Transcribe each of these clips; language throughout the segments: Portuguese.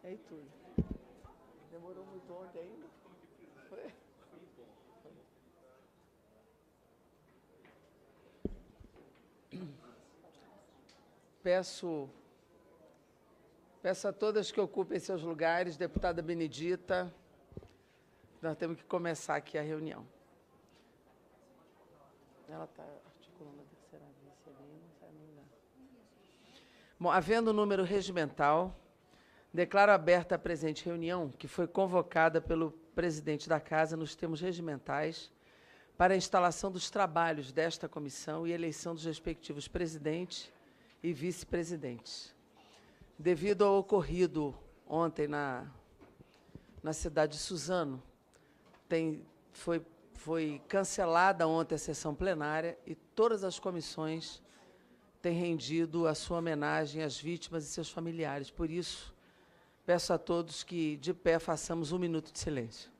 Ei, Túlio. Demorou muito ontem ainda? Foi? Peço a todas que ocupem seus lugares, deputada Benedita, nós temos que começar aqui a reunião. Ela está articulando a terceira vice ali, não sai nem lá. Bom, havendo o número regimental, declaro aberta a presente reunião, que foi convocada pelo presidente da Casa nos termos regimentais, para a instalação dos trabalhos desta comissão e eleição dos respectivos presidentes e vice-presidentes. Devido ao ocorrido ontem na cidade de Suzano, foi cancelada ontem a sessão plenária e todas as comissões têm rendido a sua homenagem às vítimas e seus familiares. Por isso, peço a todos que, de pé, façamos 1 minuto de silêncio.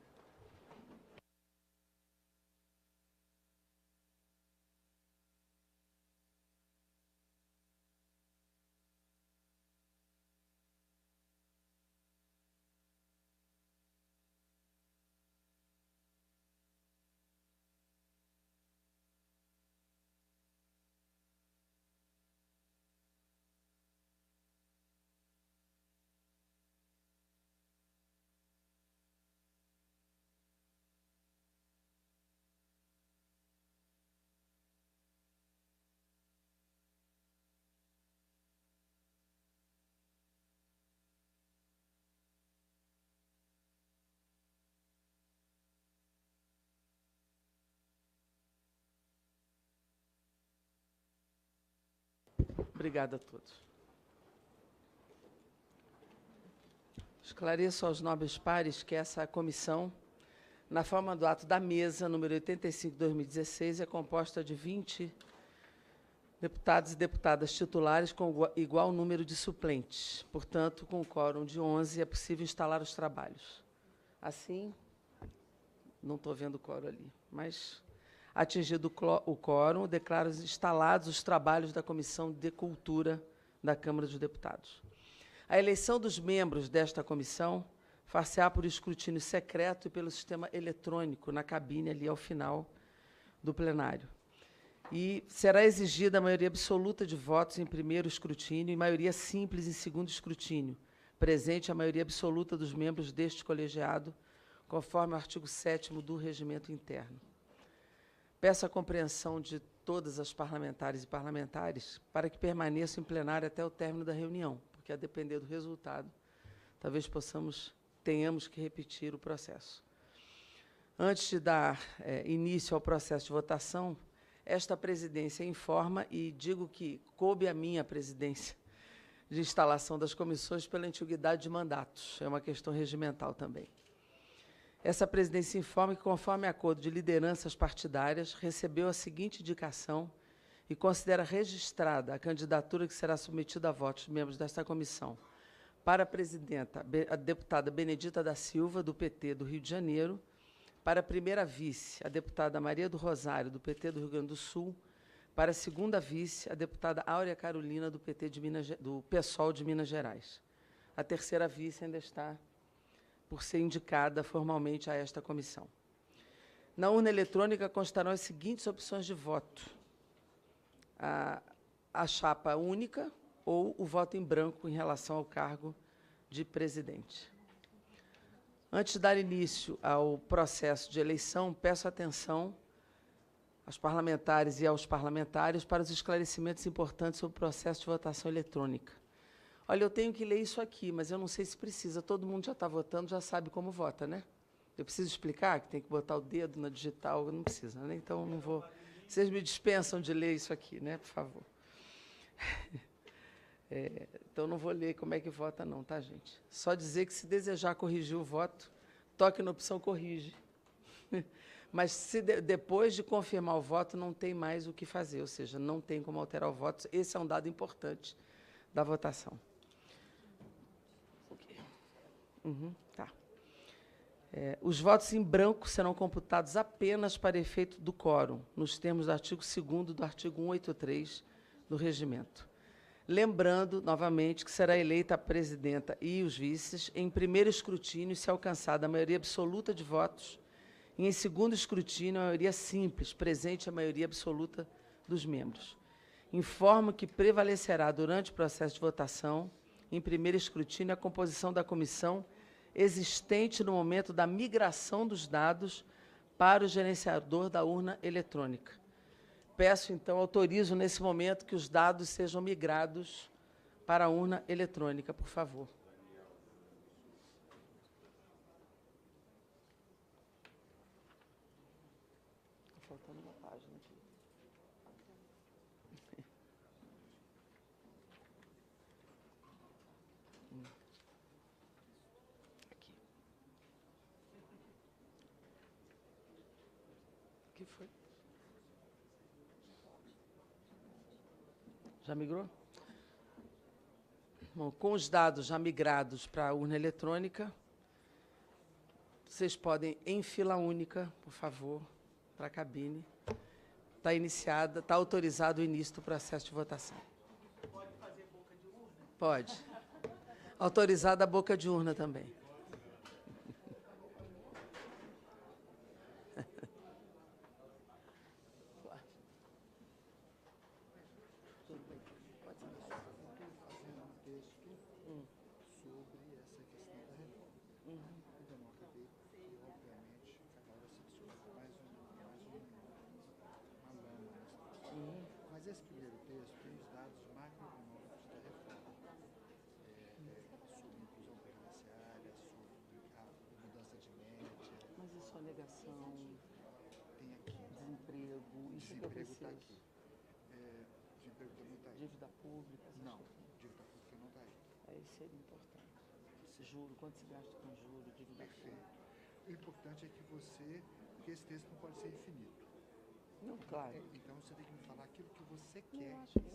Obrigada a todos. Esclareço aos nobres pares que essa comissão, na forma do ato da mesa, número 85/2016, é composta de 20 deputados e deputadas titulares com igual número de suplentes. Portanto, com o quórum de 11, é possível instalar os trabalhos. Assim, não estou vendo o quórum ali, mas, atingido o quórum, declaro instalados os trabalhos da Comissão de Cultura da Câmara dos Deputados. A eleição dos membros desta comissão far-se-á por escrutínio secreto e pelo sistema eletrônico na cabine ali ao final do plenário. E será exigida a maioria absoluta de votos em primeiro escrutínio e maioria simples em segundo escrutínio, presente a maioria absoluta dos membros deste colegiado, conforme o artigo 7º do Regimento Interno. Peço a compreensão de todas as parlamentares e parlamentares para que permaneçam em plenário até o término da reunião, porque, a depender do resultado, talvez tenhamos que repetir o processo. Antes de dar início ao processo de votação, esta presidência informa e digo que coube a minha presidência de instalação das comissões pela antiguidade de mandatos. É uma questão regimental também. Essa presidência informa que, conforme acordo de lideranças partidárias, recebeu a seguinte indicação e considera registrada a candidatura que será submetida a votos dos membros desta comissão. Para a presidenta, a deputada Benedita da Silva, do PT do Rio de Janeiro. Para a primeira vice, a deputada Maria do Rosário, do PT do Rio Grande do Sul. Para a segunda vice, a deputada Áurea Carolina, do PSOL de Minas Gerais. A terceira vice ainda está por ser indicada formalmente a esta comissão. Na urna eletrônica constarão as seguintes opções de voto: a chapa única ou o voto em branco em relação ao cargo de presidente. Antes de dar início ao processo de eleição, peço atenção aos parlamentares e aos parlamentários para os esclarecimentos importantes sobre o processo de votação eletrônica. Olha, eu tenho que ler isso aqui, mas eu não sei se precisa. Todo mundo já está votando, já sabe como vota, né? Eu preciso explicar que tem que botar o dedo na digital? Não precisa, né? Então, não vou... Vocês me dispensam de ler isso aqui, né? Por favor. Então, não vou ler como é que vota, não, tá, gente? Só dizer que, se desejar corrigir o voto, toque na opção corrige. Mas, se depois de confirmar o voto, não tem mais o que fazer, ou seja, não tem como alterar o voto. Esse é um dado importante da votação. Tá. Os votos em branco serão computados apenas para efeito do quórum, nos termos do artigo 2º do artigo 183 do Regimento. Lembrando, novamente, que será eleita a presidenta e os vices em primeiro escrutínio se alcançada a maioria absoluta de votos e, em segundo escrutínio, a maioria simples, presente a maioria absoluta dos membros. Informo que prevalecerá, durante o processo de votação, em primeiro escrutínio, a composição da comissão existente no momento da migração dos dados para o gerenciador da urna eletrônica. Peço, então, autorizo nesse momento que os dados sejam migrados para a urna eletrônica, por favor. Está faltando uma página aqui. Aqui. O que foi? Já migrou? Bom, com os dados já migrados para a urna eletrônica, vocês podem, em fila única, por favor, para a cabine. Está iniciada, está autorizado o início do processo de votação. Pode fazer boca de urna? Pode. Autorizada a boca de urna também. Mas esse primeiro texto tem os dados macroeconômicos da reforma, sobre inclusão previdenciária, sobre a mudança de média. Mas isso é negação, Tem aqui. desemprego, isso que eu Desemprego está preciso. aqui. Desemprego também está aí. Dívida pública, essas Não, coisas. dívida pública não está aí. Aí seria importante. Juro, quanto se gasta com juro, dívida Perfeito. pública. O importante é que você, porque esse texto não pode ser infinito. Não, claro. Então você tem que me falar aquilo que você quer. Eu acho que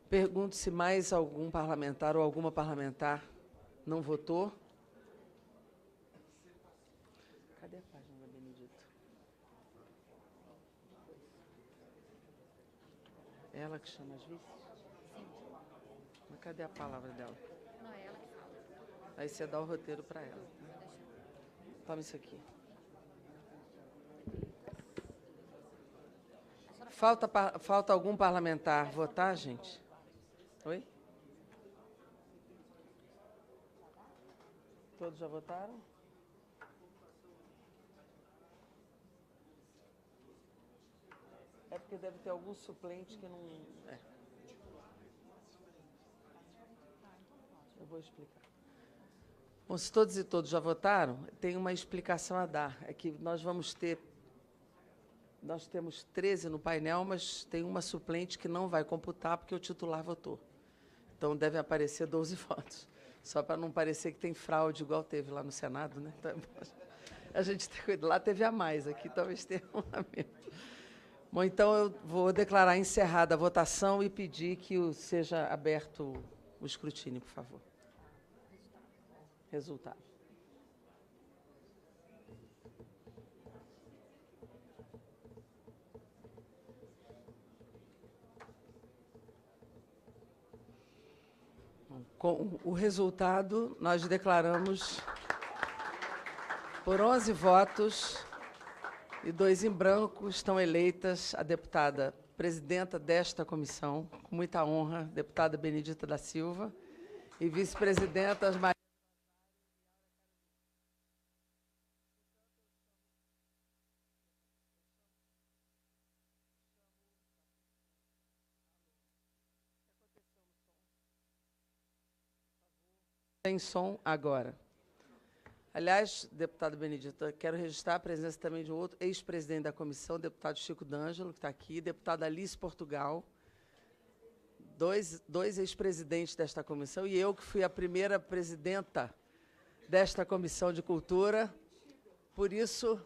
Pergunto se mais algum parlamentar ou alguma parlamentar não votou. Cadê a página da Benedita? Ela que chama as vices? Sim. Mas cadê a palavra dela? Não, é ela que fala. Aí você dá o roteiro para ela. Toma isso aqui. Falta algum parlamentar votar, gente? Oi? Todos já votaram? É porque deve ter algum suplente que não... É. Eu vou explicar. Bom, se todos e todos já votaram, tem uma explicação a dar. É que nós temos 13 no painel, mas tem uma suplente que não vai computar porque o titular votou. Então, devem aparecer 12 votos. Só para não parecer que tem fraude, igual teve lá no Senado, né? Então, a gente tem cuidado. Lá teve a mais, aqui talvez tenha uma menos. Bom, então, eu vou declarar encerrada a votação e pedir que seja aberto o escrutínio, por favor. Resultado. Com o resultado, nós declaramos por 11 votos e 2 em branco, estão eleitas a deputada presidenta desta comissão, com muita honra, deputada Benedita da Silva, e vice-presidentas Maria. Tem som agora. Aliás, deputada Benedita, quero registrar a presença também de um outro ex-presidente da comissão, deputado Chico D'Angelo, que está aqui, deputada Alice Portugal, dois ex-presidentes desta comissão, e eu, que fui a primeira presidenta desta comissão de cultura. Por isso,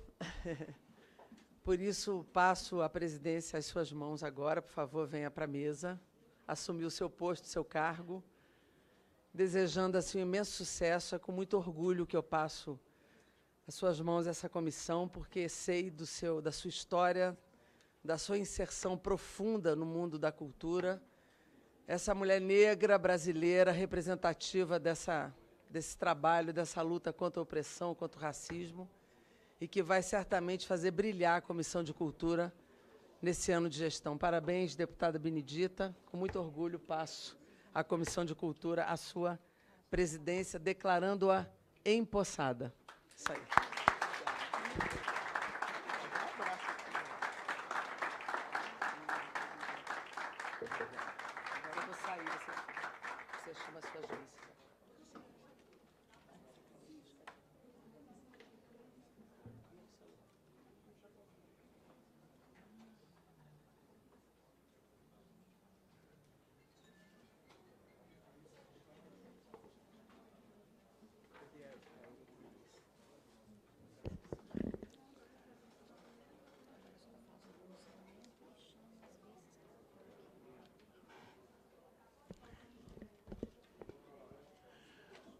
passo a presidência às suas mãos agora. Por favor, venha para a mesa, assumir o seu posto, o seu cargo. Desejando assim um imenso sucesso, é com muito orgulho que eu passo às suas mãos essa comissão, porque sei da sua história, da sua inserção profunda no mundo da cultura. Essa mulher negra brasileira representativa desse trabalho, dessa luta contra a opressão, contra o racismo, e que vai certamente fazer brilhar a Comissão de Cultura nesse ano de gestão. Parabéns, deputada Benedita. Com muito orgulho passo a Comissão de Cultura, a sua presidência, declarando-a empossada. Isso aí. Agora eu vou sair, você chama as suas vices.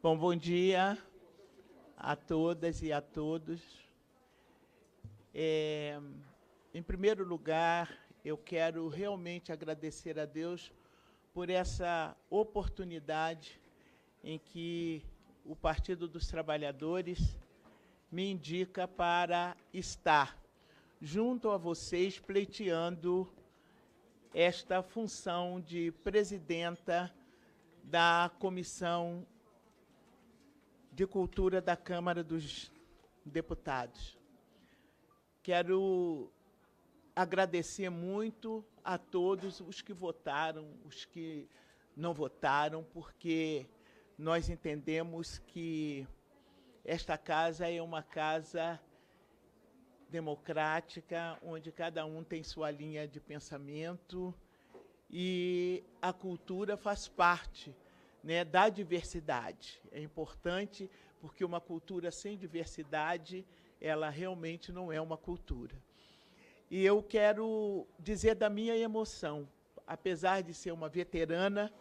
Bom dia a todas e a todos. Em primeiro lugar, eu quero realmente agradecer a Deus por essa oportunidade em que o Partido dos Trabalhadores me indica para estar junto a vocês pleiteando esta função de presidenta da Comissão de Cultura da Câmara dos Deputados. Quero agradecer muito a todos os que votaram, os que não votaram, porque nós entendemos que esta casa é uma casa democrática, onde cada um tem sua linha de pensamento e a cultura faz parte, né, da diversidade. É importante porque uma cultura sem diversidade, ela realmente não é uma cultura. E eu quero dizer da minha emoção apesar de ser uma veterana,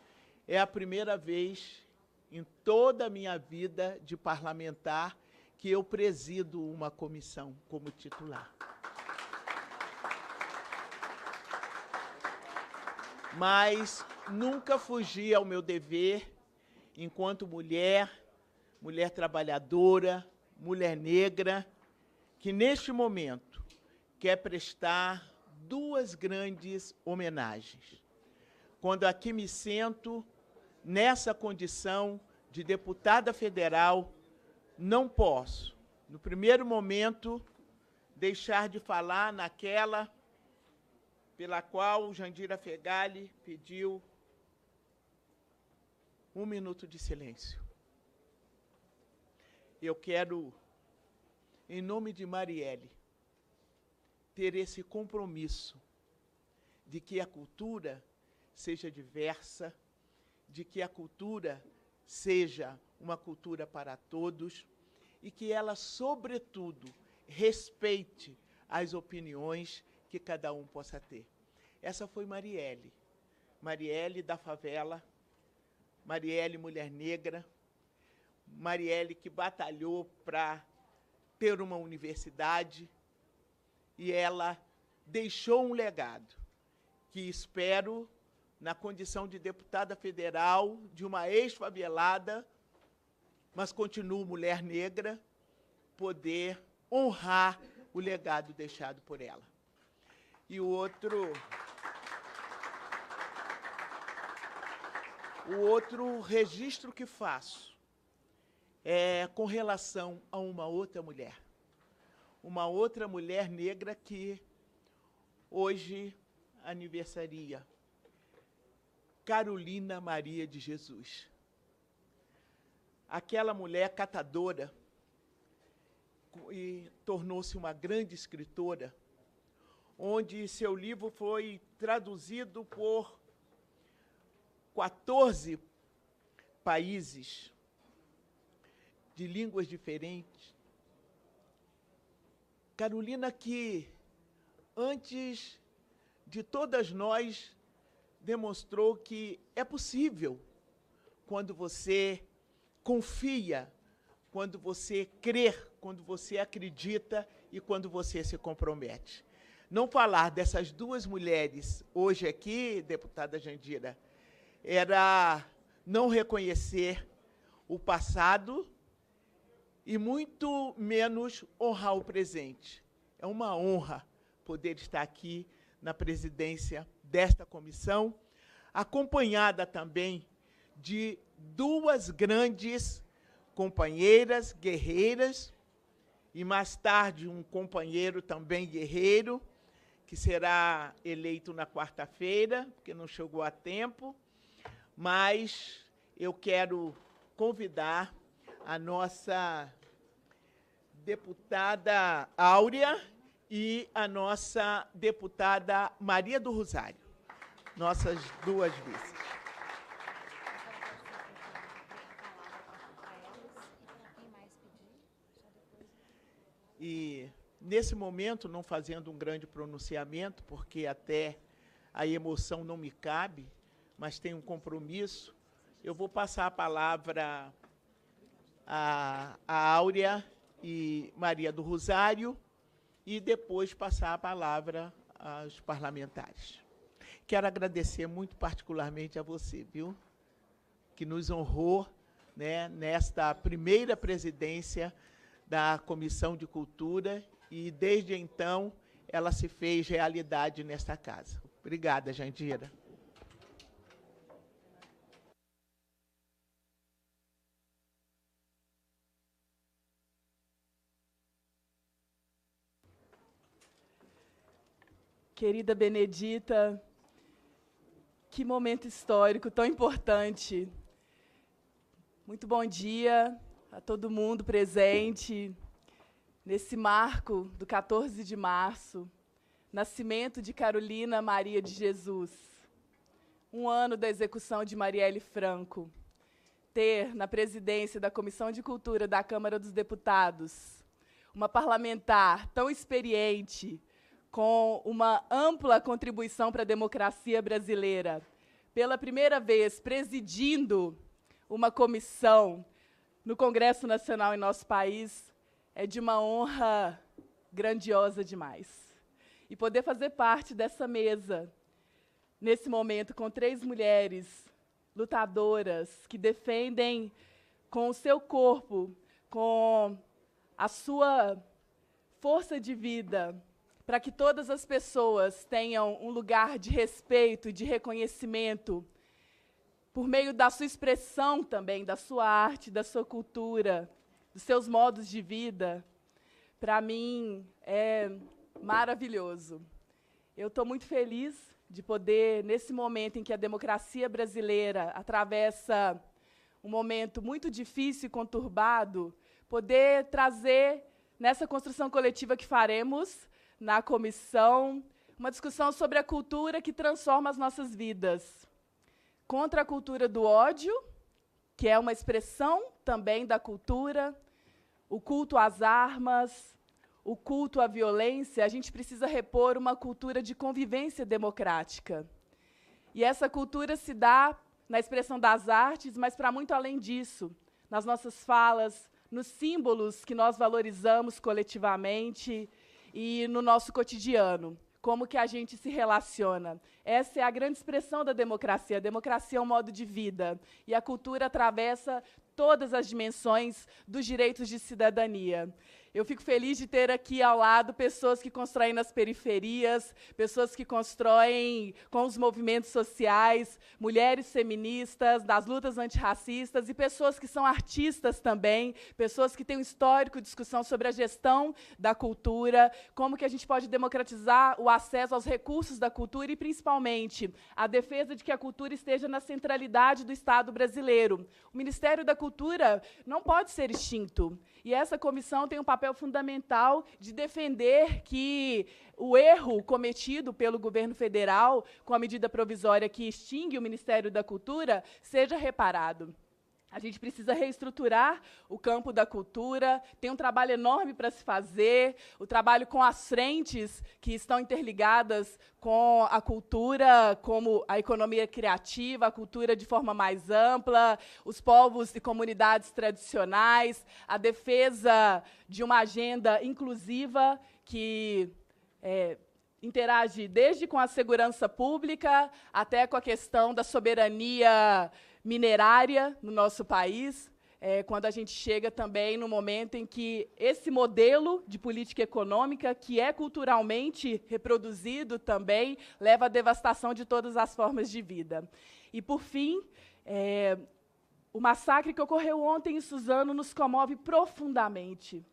é a primeira vez em toda a minha vida de parlamentar que eu presido uma comissão como titular. Mas nunca fugi ao meu dever enquanto mulher, mulher trabalhadora, mulher negra, que neste momento quer prestar duas grandes homenagens. Quando aqui me sento, nessa condição de deputada federal, não posso, no primeiro momento, deixar de falar naquela pela qual Jandira Fegali pediu 1 minuto de silêncio. Eu quero, em nome de Marielle, ter esse compromisso de que a cultura seja diversa, de que a cultura seja uma cultura para todos e que ela, sobretudo, respeite as opiniões que cada um possa ter. Essa foi Marielle. Marielle da favela, Marielle mulher negra, Marielle que batalhou para ter uma universidade, e ela deixou um legado que espero, na condição de deputada federal, de uma ex-favelada, mas continuo mulher negra, poder honrar o legado deixado por ela. E o outro registro que faço é com relação a uma outra mulher negra que hoje aniversaria, Carolina Maria de Jesus. Aquela mulher catadora e tornou-se uma grande escritora, onde seu livro foi traduzido por 14 países de línguas diferentes. Carolina que, antes de todas nós, demonstrou que é possível quando você confia, quando você crê, quando você acredita e quando você se compromete. Não falar dessas duas mulheres hoje aqui, deputada Jandira, era não reconhecer o passado e muito menos honrar o presente. É uma honra poder estar aqui na presidência desta comissão, acompanhada também de duas grandes companheiras, guerreiras, e mais tarde um companheiro também guerreiro, que será eleito na quarta-feira, porque não chegou a tempo, mas eu quero convidar a nossa deputada Áurea e a nossa deputada Maria do Rosário, nossas duas vices. E, nesse momento, não fazendo um grande pronunciamento, porque até a emoção não me cabe, mas tenho um compromisso, eu vou passar a palavra a Áurea e Maria do Rosário, e depois passar a palavra aos parlamentares. Quero agradecer muito particularmente a você, viu, que nos honrou, né, nesta primeira presidência da Comissão de Cultura, e desde então ela se fez realidade nesta casa. Obrigada, Jandira. Querida Benedita, que momento histórico tão importante. Muito bom dia a todo mundo presente nesse marco do 14 de março, nascimento de Carolina Maria de Jesus, um ano da execução de Marielle Franco. Ter na presidência da Comissão de Cultura da Câmara dos Deputados uma parlamentar tão experiente com uma ampla contribuição para a democracia brasileira, pela primeira vez presidindo uma comissão no Congresso Nacional em nosso país, é de uma honra grandiosa demais. E poder fazer parte dessa mesa, nesse momento, com 3 mulheres lutadoras que defendem com o seu corpo, com a sua força de vida, para que todas as pessoas tenham um lugar de respeito, de reconhecimento, por meio da sua expressão também, da sua arte, da sua cultura, dos seus modos de vida, para mim é maravilhoso. Eu estou muito feliz de poder, nesse momento em que a democracia brasileira atravessa um momento muito difícil e conturbado, poder trazer, nessa construção coletiva que faremos na comissão, uma discussão sobre a cultura que transforma as nossas vidas. Contra a cultura do ódio, que é uma expressão também da cultura, o culto às armas, o culto à violência, a gente precisa repor uma cultura de convivência democrática. E essa cultura se dá na expressão das artes, mas para muito além disso, nas nossas falas, nos símbolos que nós valorizamos coletivamente e no nosso cotidiano. Como que a gente se relaciona. Essa é a grande expressão da democracia. A democracia é um modo de vida. E a cultura atravessa todas as dimensões dos direitos de cidadania. Eu fico feliz de ter aqui ao lado pessoas que constroem nas periferias, pessoas que constroem com os movimentos sociais, mulheres feministas, das lutas antirracistas e pessoas que são artistas também, pessoas que têm um histórico de discussão sobre a gestão da cultura, como que a gente pode democratizar o acesso aos recursos da cultura e, principalmente, a defesa de que a cultura esteja na centralidade do Estado brasileiro. O Ministério da Cultura não pode ser extinto. E essa comissão tem um papel fundamental de defender que o erro cometido pelo governo federal com a medida provisória que extingue o Ministério da Cultura seja reparado. A gente precisa reestruturar o campo da cultura, tem um trabalho enorme para se fazer, o trabalho com as frentes que estão interligadas com a cultura, como a economia criativa, a cultura de forma mais ampla, os povos e comunidades tradicionais, a defesa de uma agenda inclusiva que interage desde com a segurança pública até com a questão da soberania minerária no nosso país, quando a gente chega também no momento em que esse modelo de política econômica, que é culturalmente reproduzido também, leva à devastação de todas as formas de vida. E, por fim, o massacre que ocorreu ontem em Suzano nos comove profundamente,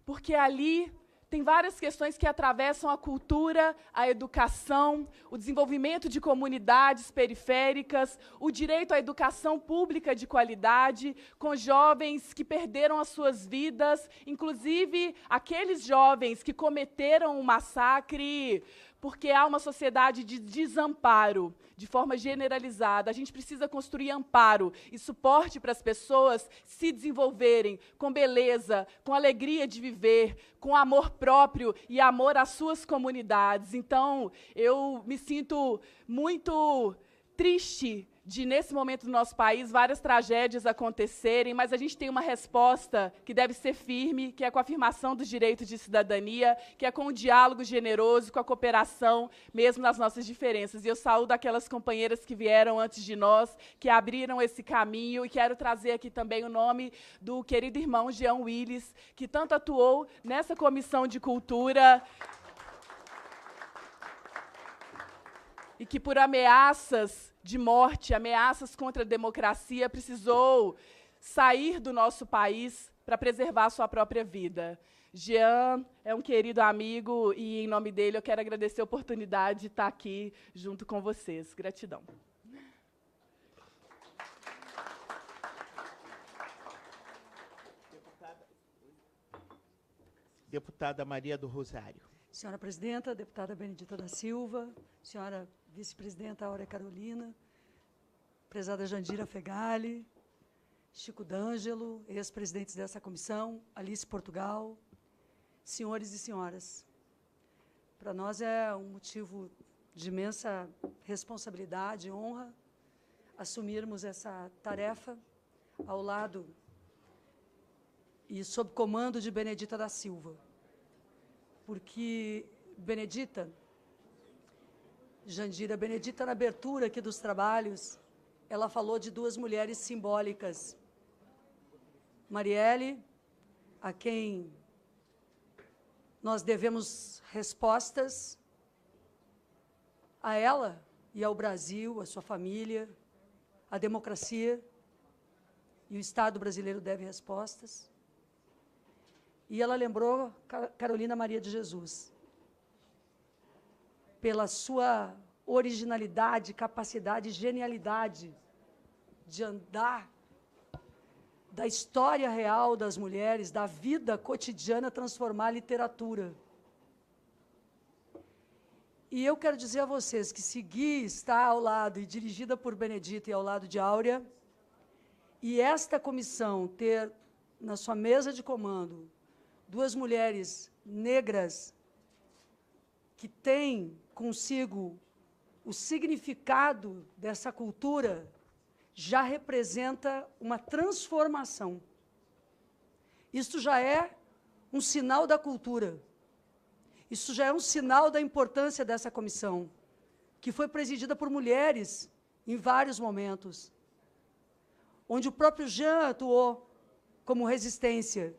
porque ali tem várias questões que atravessam a cultura, a educação, o desenvolvimento de comunidades periféricas, o direito à educação pública de qualidade, com jovens que perderam as suas vidas, inclusive aqueles jovens que cometeram um massacre, porque há uma sociedade de desamparo, de forma generalizada. A gente precisa construir amparo e suporte para as pessoas se desenvolverem com beleza, com alegria de viver, com amor próprio e amor às suas comunidades. Então, eu me sinto muito triste de, nesse momento do nosso país, várias tragédias acontecerem, mas a gente tem uma resposta que deve ser firme, que é com a afirmação dos direitos de cidadania, que é com o diálogo generoso, com a cooperação, mesmo nas nossas diferenças. E eu saúdo aquelas companheiras que vieram antes de nós, que abriram esse caminho, e quero trazer aqui também o nome do querido irmão Jean Willis, que tanto atuou nessa comissão de cultura, e que por ameaças de morte, ameaças contra a democracia, precisou sair do nosso país para preservar a sua própria vida. Jean é um querido amigo e, em nome dele, eu quero agradecer a oportunidade de estar aqui junto com vocês. Gratidão. Deputada Maria do Rosário. Senhora Presidenta, deputada Benedita da Silva, senhora Vice-Presidenta Áurea Carolina, prezada Jandira Fegali, Chico D'Angelo, ex-presidentes dessa comissão, Alice Portugal, senhores e senhoras. Para nós é um motivo de imensa responsabilidade e honra assumirmos essa tarefa ao lado e sob comando de Benedita da Silva. Porque Benedita, Jandira, Benedita, na abertura aqui dos trabalhos, ela falou de duas mulheres simbólicas. Marielle, a quem nós devemos respostas, a ela e ao Brasil, a sua família, a democracia, e o Estado brasileiro deve respostas. E ela lembrou Carolina Maria de Jesus, pela sua originalidade, capacidade, genialidade de andar da história real das mulheres, da vida cotidiana, transformar a literatura. E eu quero dizer a vocês que seguir está ao lado, e dirigida por Benedita e ao lado de Áurea, e esta comissão ter na sua mesa de comando duas mulheres negras que têm consigo o significado dessa cultura, já representa uma transformação. Isso já é um sinal da cultura. Isso já é um sinal da importância dessa comissão, que foi presidida por mulheres em vários momentos, onde o próprio Jean atuou como resistência,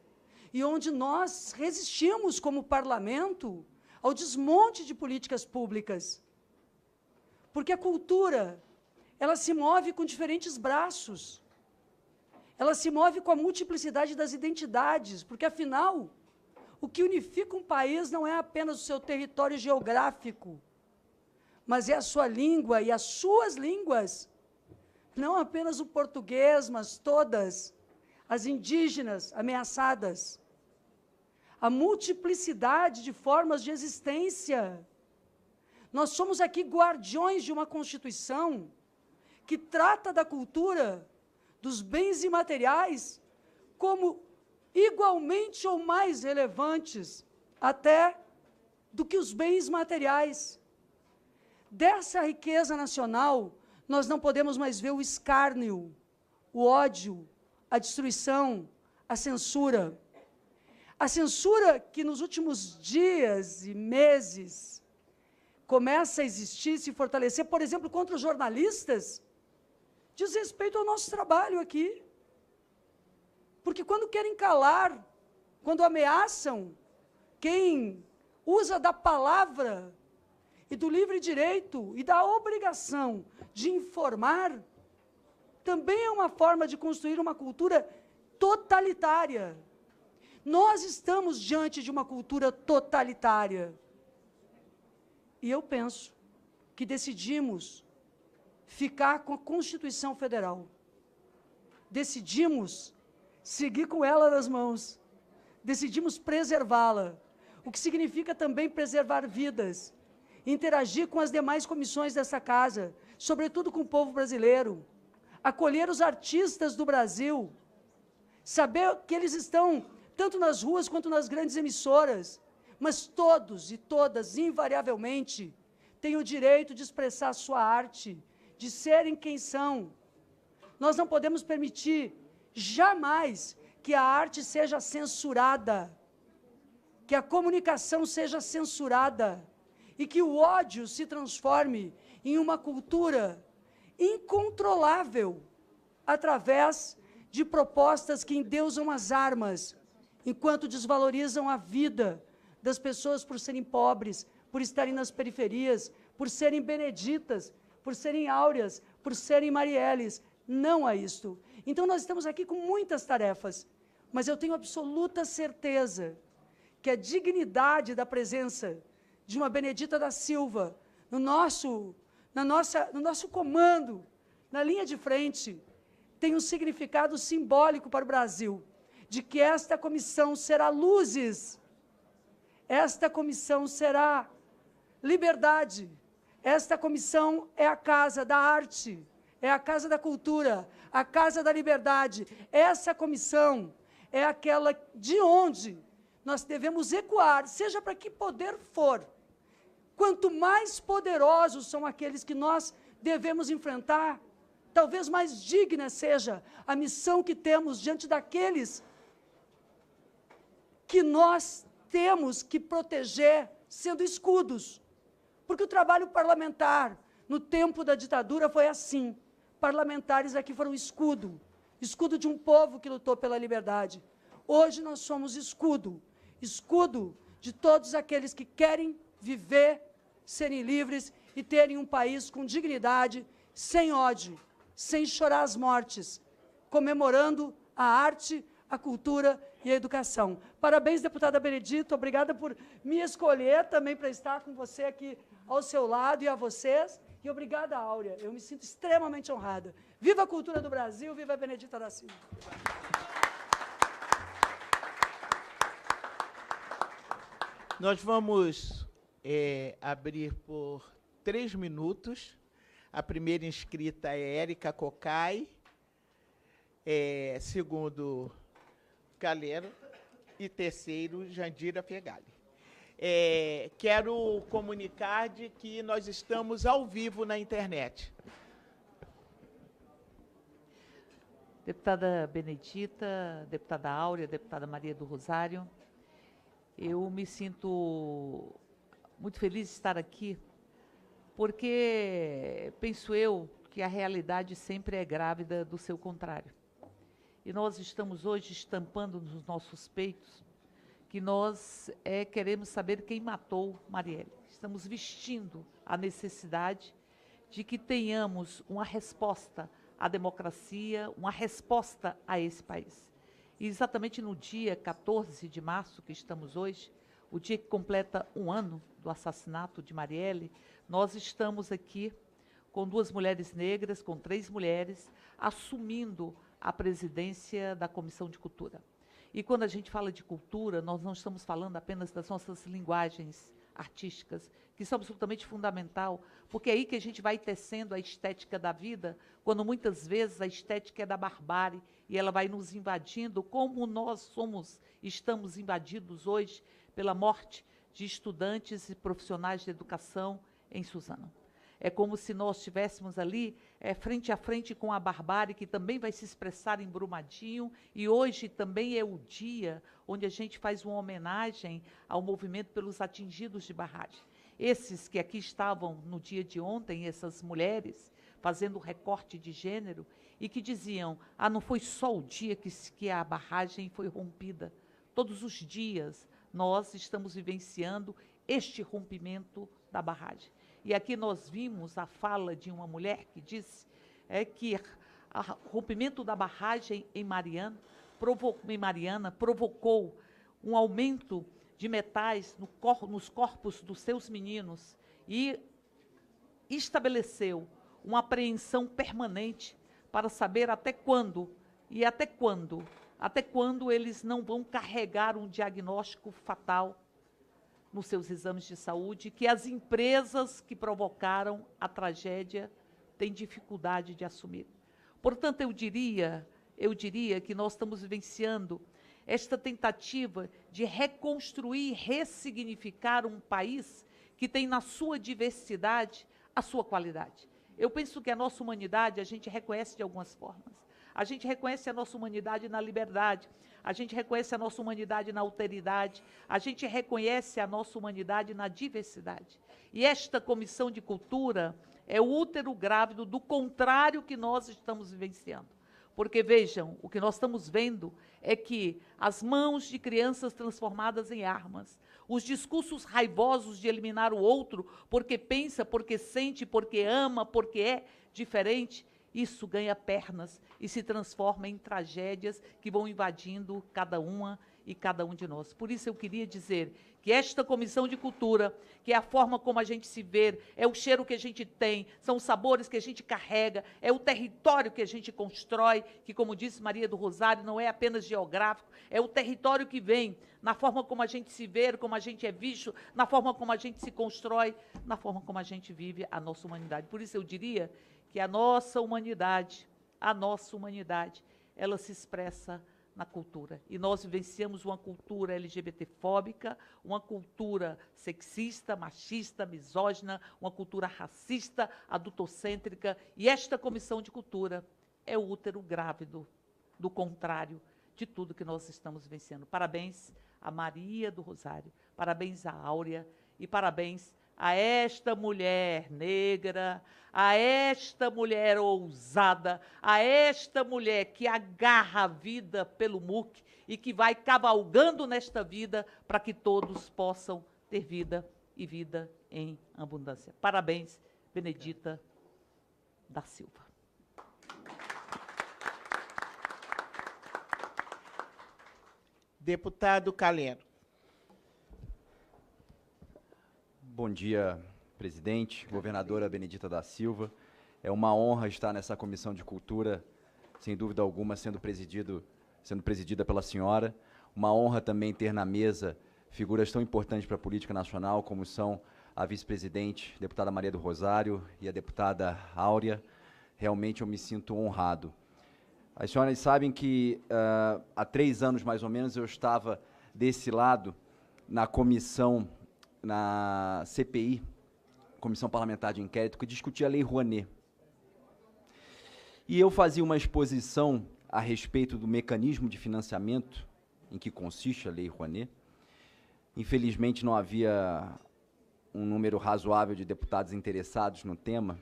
e onde nós resistimos como parlamento ao desmonte de políticas públicas. Porque a cultura, ela se move com diferentes braços, ela se move com a multiplicidade das identidades, porque, afinal, o que unifica um país não é apenas o seu território geográfico, mas é a sua língua e as suas línguas, não apenas o português, mas todas as indígenas ameaçadas, a multiplicidade de formas de existência. Nós somos aqui guardiões de uma Constituição que trata da cultura, dos bens imateriais, como igualmente ou mais relevantes até do que os bens materiais. Dessa riqueza nacional, nós não podemos mais ver o escárnio, o ódio, a destruição, a censura. A censura que nos últimos dias e meses começa a existir, se fortalecer, por exemplo, contra os jornalistas, diz respeito ao nosso trabalho aqui. Porque quando querem calar, quando ameaçam quem usa da palavra e do livre direito e da obrigação de informar, também é uma forma de construir uma cultura totalitária. Nós estamos diante de uma cultura totalitária. E eu penso que decidimos ficar com a Constituição Federal. Decidimos seguir com ela nas mãos. Decidimos preservá-la, o que significa também preservar vidas, interagir com as demais comissões dessa casa, sobretudo com o povo brasileiro, acolher os artistas do Brasil, saber que eles estão tanto nas ruas quanto nas grandes emissoras, mas todos e todas, invariavelmente, têm o direito de expressar a sua arte, de serem quem são. Nós não podemos permitir jamais que a arte seja censurada, que a comunicação seja censurada e que o ódio se transforme em uma cultura incontrolável através de propostas que endeusam as armas, enquanto desvalorizam a vida das pessoas por serem pobres, por estarem nas periferias, por serem beneditas, por serem áureas, por serem marielles. Não há isto. Então, nós estamos aqui com muitas tarefas, mas eu tenho absoluta certeza que a dignidade da presença de uma Benedita da Silva no nosso comando, na linha de frente, tem um significado simbólico para o Brasil, de que esta comissão será luzes, esta comissão será liberdade, esta comissão é a casa da arte, é a casa da cultura, a casa da liberdade. Essa comissão é aquela de onde nós devemos ecoar, seja para que poder for, quanto mais poderosos são aqueles que nós devemos enfrentar, talvez mais digna seja a missão que temos diante daqueles que nós temos que proteger, sendo escudos. Porque o trabalho parlamentar, no tempo da ditadura, foi assim. Parlamentares aqui foram escudo de um povo que lutou pela liberdade. Hoje nós somos escudo de todos aqueles que querem viver, serem livres e terem um país com dignidade, sem ódio, sem chorar as mortes, comemorando a arte, a cultura e a educação. Parabéns, deputada Benedita, obrigada por me escolher também para estar com você aqui ao seu lado e a vocês, e obrigada, Áurea, eu me sinto extremamente honrada. Viva a cultura do Brasil, viva a Benedita da Silva. Nós vamos abrir por 3 minutos. A primeira inscrita é Érica Cocai, segundo, Calero, e terceiro, Jandira Fegali. Quero comunicar de que nós estamos ao vivo na internet. Deputada Benedita, deputada Áurea, deputada Maria do Rosário, eu me sinto muito feliz de estar aqui, porque penso eu que a realidade sempre é grávida do seu contrário. E nós estamos hoje estampando nos nossos peitos que nós queremos saber quem matou Marielle. Estamos vestindo a necessidade de que tenhamos uma resposta à democracia, uma resposta a esse país. E exatamente no dia 14 de março, que estamos hoje, o dia que completa 1 ano do assassinato de Marielle, nós estamos aqui com 2 mulheres negras, com 3 mulheres, assumindo a presidência da Comissão de Cultura. E quando a gente fala de cultura, nós não estamos falando apenas das nossas linguagens artísticas, que são absolutamente fundamental, porque é aí que a gente vai tecendo a estética da vida, quando muitas vezes a estética é da barbárie, e ela vai nos invadindo, como nós estamos invadidos hoje pela morte de estudantes e profissionais de educação em Suzano. É como se nós estivéssemos ali frente a frente com a barbárie, que também vai se expressar em Brumadinho, e hoje também é o dia onde a gente faz uma homenagem ao movimento pelos atingidos de barragem. Esses que aqui estavam no dia de ontem, essas mulheres, fazendo recorte de gênero, e que diziam, não foi só o dia que a barragem foi rompida. Todos os dias nós estamos vivenciando este rompimento da barragem. E aqui nós vimos a fala de uma mulher que disse que o rompimento da barragem em Mariana provocou um aumento de metais nos corpos dos seus meninos e estabeleceu uma apreensão permanente para saber até quando eles não vão carregar um diagnóstico fatal nos seus exames de saúde, que as empresas que provocaram a tragédia têm dificuldade de assumir. Portanto, eu diria que nós estamos vivenciando esta tentativa de reconstruir, ressignificar um país que tem na sua diversidade a sua qualidade. Eu penso que a nossa humanidade a gente reconhece de algumas formas. A gente reconhece a nossa humanidade na liberdade, a gente reconhece a nossa humanidade na alteridade, a gente reconhece a nossa humanidade na diversidade. E esta Comissão de Cultura é o útero grávido do contrário que nós estamos vivenciando. Porque, vejam, o que nós estamos vendo é que as mãos de crianças transformadas em armas, os discursos raivosos de eliminar o outro porque pensa, porque sente, porque ama, porque é diferente, isso ganha pernas e se transforma em tragédias que vão invadindo cada uma e cada um de nós. Por isso eu queria dizer que esta Comissão de Cultura, que é a forma como a gente se vê, é o cheiro que a gente tem, são os sabores que a gente carrega, é o território que a gente constrói, que, como disse Maria do Rosário, não é apenas geográfico, é o território que vem na forma como a gente se vê, como a gente é visto, na forma como a gente se constrói, na forma como a gente vive a nossa humanidade. Por isso eu diria que a nossa humanidade, ela se expressa na cultura. E nós vivenciamos uma cultura LGBTfóbica, uma cultura sexista, machista, misógina, uma cultura racista, adultocêntrica. E esta Comissão de Cultura é o útero grávido, do contrário de tudo que nós estamos vivenciando. Parabéns a Maria do Rosário, parabéns a Áurea e parabéns a esta mulher negra, a esta mulher ousada, a esta mulher que agarra a vida pelo muque e que vai cavalgando nesta vida para que todos possam ter vida e vida em abundância. Parabéns, Benedita da Silva. Deputado Calero. Bom dia, presidente, governadora Benedita da Silva. É uma honra estar nessa Comissão de Cultura, sem dúvida alguma, sendo presidida pela senhora. Uma honra também ter na mesa figuras tão importantes para a política nacional, como são a vice-presidente, deputada Maria do Rosário, e a deputada Áurea. Realmente eu me sinto honrado. As senhoras sabem que há 3 anos, mais ou menos, eu estava desse lado na comissão, na CPI, Comissão Parlamentar de Inquérito, que discutia a Lei Rouanet. E eu fazia uma exposição a respeito do mecanismo de financiamento em que consiste a Lei Rouanet. Infelizmente, não havia um número razoável de deputados interessados no tema.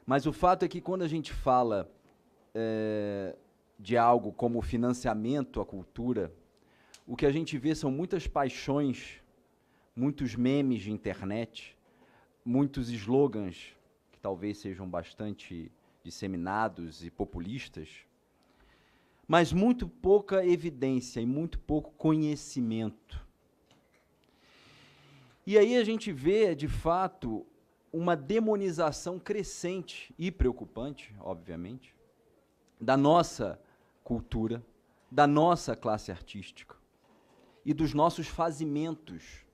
Mas o fato é que, quando a gente fala de algo como financiamento à cultura, o que a gente vê são muitas paixões, muitos memes de internet, muitos slogans que talvez sejam bastante disseminados e populistas, mas muito pouca evidência e muito pouco conhecimento. E aí a gente vê, de fato, uma demonização crescente e preocupante, obviamente, da nossa cultura, da nossa classe artística e dos nossos fazimentos.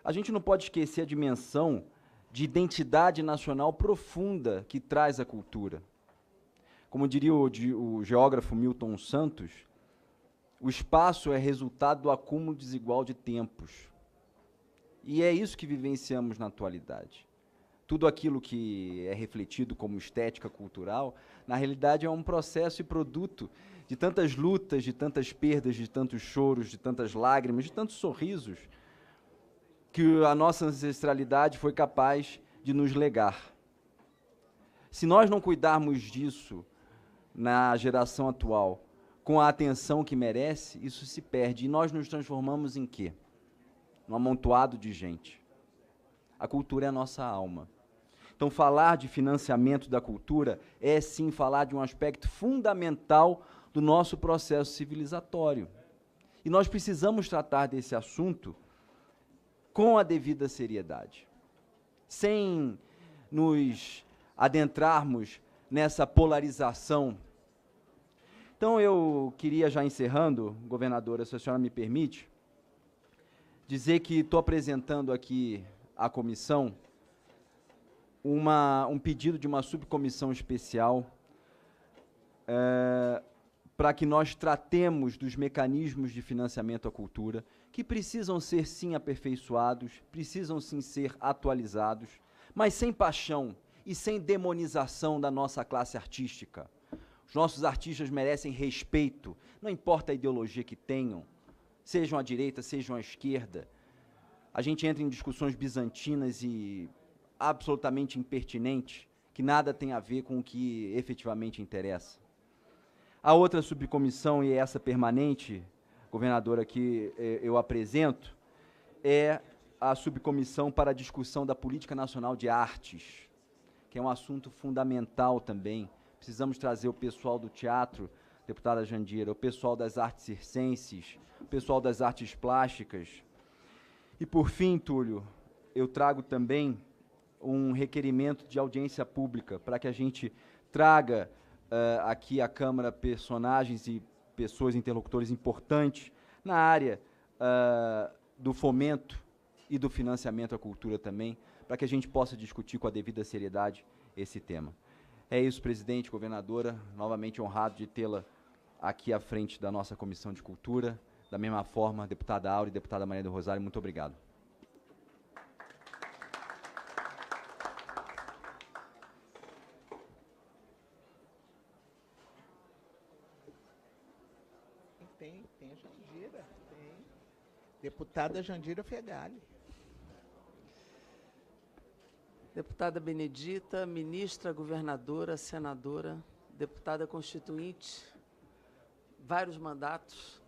A gente não pode esquecer a dimensão de identidade nacional profunda que traz a cultura. Como diria o geógrafo Milton Santos, o espaço é resultado do acúmulo desigual de tempos. E é isso que vivenciamos na atualidade. Tudo aquilo que é refletido como estética cultural, na realidade é um processo e produto de tantas lutas, de tantas perdas, de tantos choros, de tantas lágrimas, de tantos sorrisos, que a nossa ancestralidade foi capaz de nos legar. Se nós não cuidarmos disso na geração atual, com a atenção que merece, isso se perde. E nós nos transformamos em quê? Num amontoado de gente. A cultura é a nossa alma. Então, falar de financiamento da cultura é, sim, falar de um aspecto fundamental do nosso processo civilizatório. E nós precisamos tratar desse assunto com a devida seriedade, sem nos adentrarmos nessa polarização. Então, eu queria, já encerrando, governadora, se a senhora me permite, dizer que estou apresentando aqui à comissão um pedido de uma subcomissão especial para que nós tratemos dos mecanismos de financiamento à cultura, que precisam ser, sim, aperfeiçoados, precisam, sim, ser atualizados, mas sem paixão e sem demonização da nossa classe artística. Os nossos artistas merecem respeito, não importa a ideologia que tenham, sejam à direita, sejam à esquerda. A gente entra em discussões bizantinas e absolutamente impertinentes, que nada tem a ver com o que efetivamente interessa. A outra subcomissão, e essa permanente, governadora, que eu apresento, é a subcomissão para a discussão da política nacional de artes, que é um assunto fundamental também. Precisamos trazer o pessoal do teatro, deputada Jandira, o pessoal das artes circenses, o pessoal das artes plásticas. E, por fim, Túlio, eu trago também um requerimento de audiência pública para que a gente traga aqui à Câmara personagens e pessoas, interlocutores importantes na área do fomento e do financiamento à cultura também, para que a gente possa discutir com a devida seriedade esse tema. É isso, presidente, governadora, novamente honrado de tê-la aqui à frente da nossa Comissão de Cultura. Da mesma forma, deputada Áurea e deputada Maria do Rosário, muito obrigado. Tem a Jandira, tem. Deputada Jandira Fegali. Deputada Benedita, ministra, governadora, senadora, deputada constituinte, vários mandatos.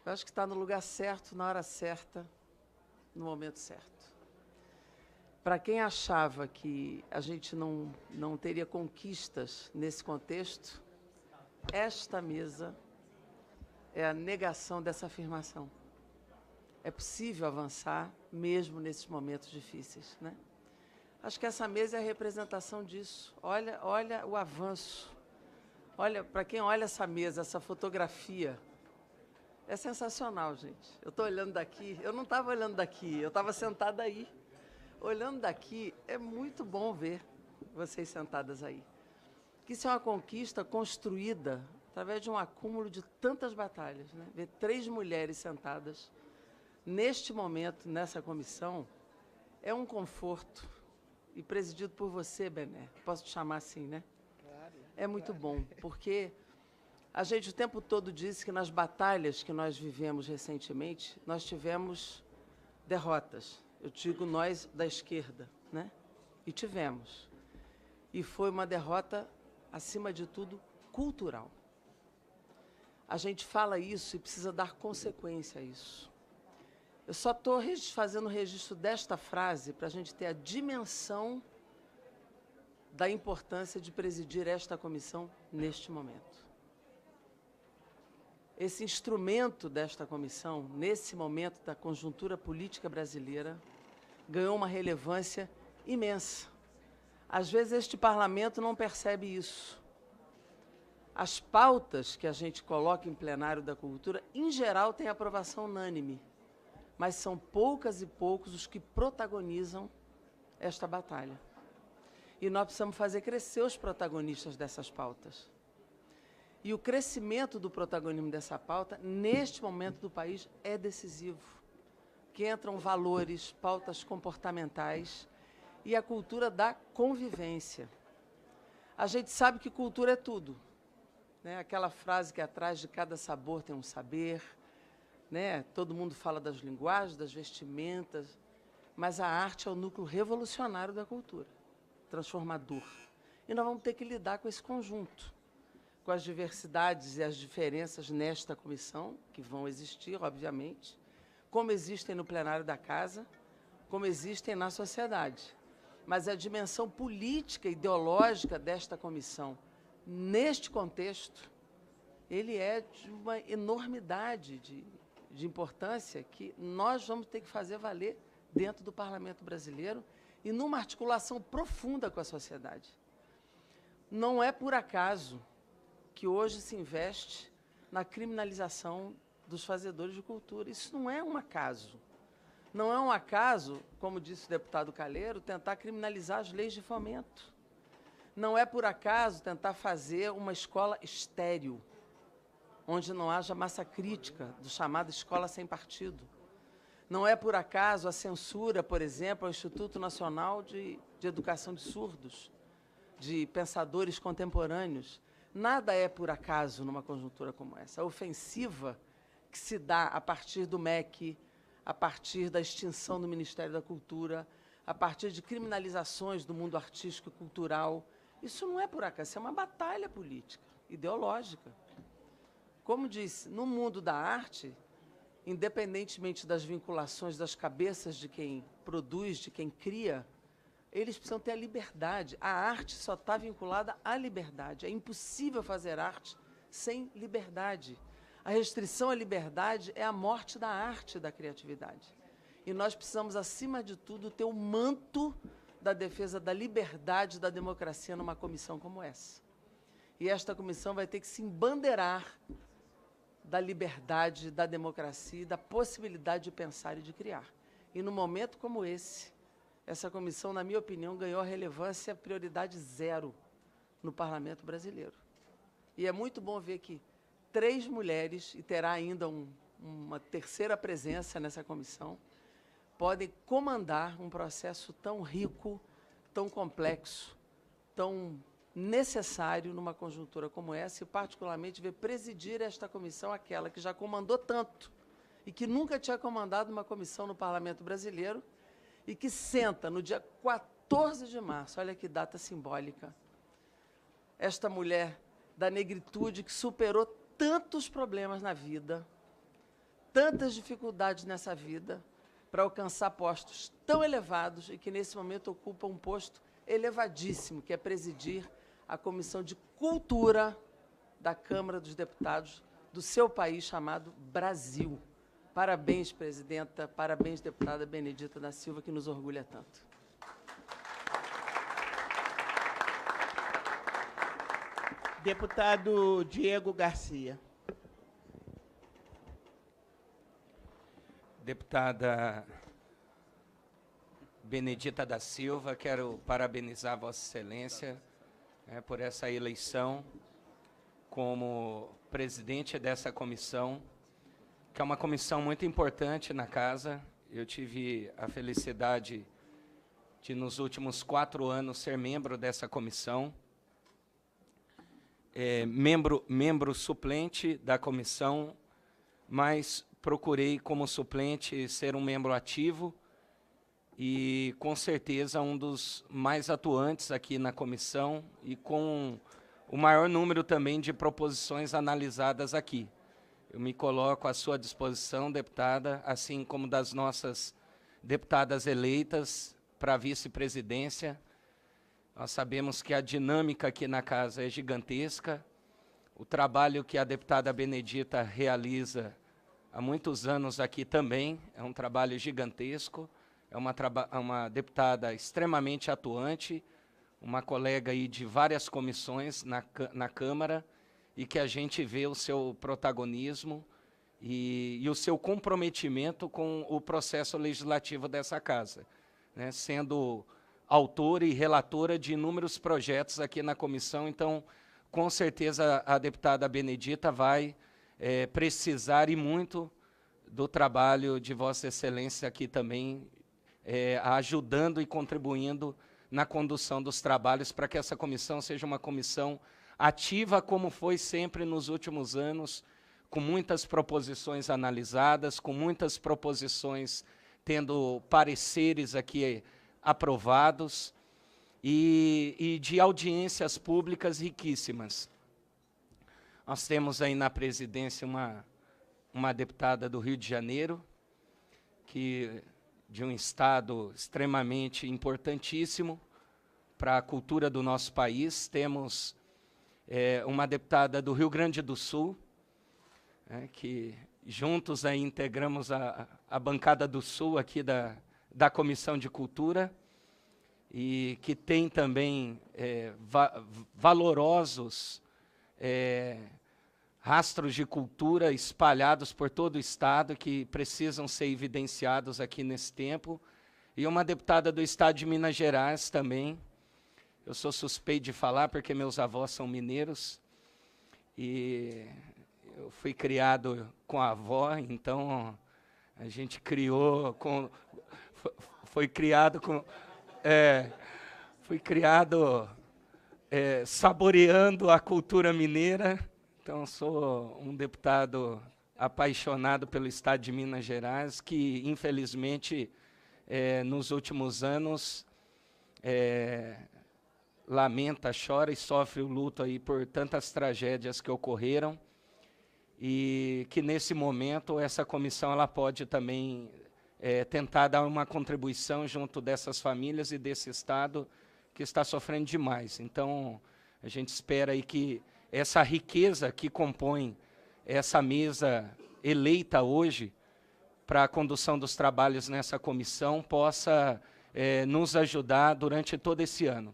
Eu acho que está no lugar certo, na hora certa, no momento certo. Para quem achava que a gente não teria conquistas nesse contexto, esta mesa é a negação dessa afirmação. É possível avançar mesmo nesses momentos difíceis, né? Acho que essa mesa é a representação disso. Olha o avanço. Olha, para quem olha essa mesa, essa fotografia, é sensacional, gente. Eu estou olhando daqui, eu não estava olhando daqui, eu estava sentada aí. Olhando daqui, é muito bom ver vocês sentadas aí. Que isso é uma conquista construída através de um acúmulo de tantas batalhas, né? Ver 3 mulheres sentadas neste momento, nessa comissão, é um conforto. E presidido por você, Bené. Posso te chamar assim, né? Claro. É muito bom, porque a gente o tempo todo disse que nas batalhas que nós vivemos recentemente, nós tivemos derrotas. Eu digo nós da esquerda, né? E tivemos. E foi uma derrota, acima de tudo, cultural. A gente fala isso e precisa dar consequência a isso. Eu só estou fazendo o registro desta frase para a gente ter a dimensão da importância de presidir esta comissão neste momento. Esse instrumento desta comissão, nesse momento da conjuntura política brasileira, ganhou uma relevância imensa. Às vezes este parlamento não percebe isso. As pautas que a gente coloca em plenário da cultura, em geral, têm aprovação unânime, mas são poucas e poucos os que protagonizam esta batalha. E nós precisamos fazer crescer os protagonistas dessas pautas. E o crescimento do protagonismo dessa pauta, neste momento do país, é decisivo. Que entram valores, pautas comportamentais e a cultura da convivência. A gente sabe que cultura é tudo, né? Aquela frase que atrás de cada sabor tem um saber, né? Todo mundo fala das linguagens, das vestimentas, mas a arte é o núcleo revolucionário da cultura, transformador. E nós vamos ter que lidar com esse conjunto, com as diversidades e as diferenças nesta comissão, que vão existir, obviamente, como existem no plenário da Casa, como existem na sociedade. Mas a dimensão política e ideológica desta comissão, neste contexto, ele é de uma enormidade de importância que nós vamos ter que fazer valer dentro do Parlamento brasileiro e numa articulação profunda com a sociedade. Não é por acaso que hoje se investe na criminalização dos fazedores de cultura. Isso não é um acaso. Não é um acaso, como disse o deputado Calheiro, tentar criminalizar as leis de fomento. Não é por acaso tentar fazer uma escola estéril, onde não haja massa crítica, do chamado escola sem partido. Não é por acaso a censura, por exemplo, ao Instituto Nacional de Educação de Surdos, de pensadores contemporâneos. Nada é por acaso numa conjuntura como essa. A ofensiva que se dá a partir do MEC, a partir da extinção do Ministério da Cultura, a partir de criminalizações do mundo artístico e cultural, isso não é por acaso, isso é uma batalha política, ideológica. Como disse, no mundo da arte, independentemente das vinculações das cabeças de quem produz, de quem cria, eles precisam ter a liberdade. A arte só está vinculada à liberdade. É impossível fazer arte sem liberdade. A restrição à liberdade é a morte da arte e da criatividade. E nós precisamos, acima de tudo, ter o manto da defesa da liberdade e da democracia numa comissão como essa. E esta comissão vai ter que se embandeirar da liberdade, da democracia e da possibilidade de pensar e de criar. E num momento como esse, essa comissão, na minha opinião, ganhou a relevância, prioridade 0 no Parlamento brasileiro. E é muito bom ver que 3 mulheres, e terá ainda uma terceira presença nessa comissão, podem comandar um processo tão rico, tão complexo, tão necessário numa conjuntura como essa, e particularmente ver presidir esta comissão aquela que já comandou tanto e que nunca tinha comandado uma comissão no Parlamento Brasileiro e que senta no dia 14 de março, olha que data simbólica, esta mulher da negritude que superou tantos problemas na vida, tantas dificuldades nessa vida, para alcançar postos tão elevados e que, nesse momento, ocupa um posto elevadíssimo, que é presidir a Comissão de Cultura da Câmara dos Deputados do seu país, chamado Brasil. Parabéns, presidenta, parabéns, deputada Benedita da Silva, que nos orgulha tanto. Deputado Diego Garcia. Deputada Benedita da Silva, quero parabenizar Vossa Excelência por essa eleição como presidente dessa comissão, que é uma comissão muito importante na Casa. Eu tive a felicidade de, nos últimos 4 anos, ser membro dessa comissão, membro suplente da comissão, mas procurei, como suplente, ser um membro ativo e, com certeza, um dos mais atuantes aqui na comissão e com o maior número também de proposições analisadas aqui. Eu me coloco à sua disposição, deputada, assim como das nossas deputadas eleitas para a vice-presidência. Nós sabemos que a dinâmica aqui na Casa é gigantesca. O trabalho que a deputada Benedita realiza há muitos anos aqui também é um trabalho gigantesco. É uma deputada extremamente atuante, uma colega aí de várias comissões na Câmara, e que a gente vê o seu protagonismo e o seu comprometimento com o processo legislativo dessa Casa, né, sendo autora e relatora de inúmeros projetos aqui na comissão. Então, com certeza, a deputada Benedita vai precisar e muito do trabalho de Vossa Excelência aqui também, ajudando e contribuindo na condução dos trabalhos para que essa comissão seja uma comissão ativa, como foi sempre nos últimos anos, com muitas proposições analisadas, com muitas proposições tendo pareceres aqui aprovados e de audiências públicas riquíssimas. Nós temos aí na presidência uma deputada do Rio de Janeiro, de um estado extremamente importantíssimo para a cultura do nosso país. Temos uma deputada do Rio Grande do Sul, que juntos aí integramos a bancada do Sul aqui da Comissão de Cultura, e que tem também valorosos rastros de cultura espalhados por todo o Estado, que precisam ser evidenciados aqui nesse tempo. E uma deputada do Estado de Minas Gerais também. Eu sou suspeito de falar porque meus avós são mineiros, e eu fui criado com a avó, então a gente criou fui criado saboreando a cultura mineira. Então, sou um deputado apaixonado pelo Estado de Minas Gerais, que, infelizmente, nos últimos anos, lamenta, chora e sofre o luto aí por tantas tragédias que ocorreram, e que, nesse momento, essa comissão ela pode também tentar dar uma contribuição junto dessas famílias e desse Estado que está sofrendo demais. Então, a gente espera aí que essa riqueza que compõe essa mesa eleita hoje para a condução dos trabalhos nessa comissão possa nos ajudar durante todo esse ano.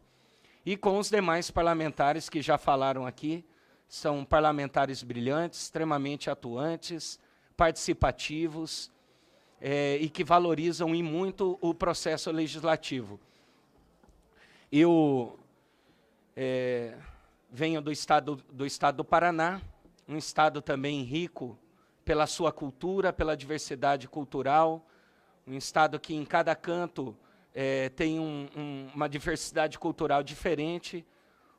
E com os demais parlamentares que já falaram aqui, são parlamentares brilhantes, extremamente atuantes, participativos, e que valorizam e muito o processo legislativo. Eu venho do estado do Paraná, um estado também rico pela sua cultura, pela diversidade cultural, um estado que em cada canto tem uma diversidade cultural diferente.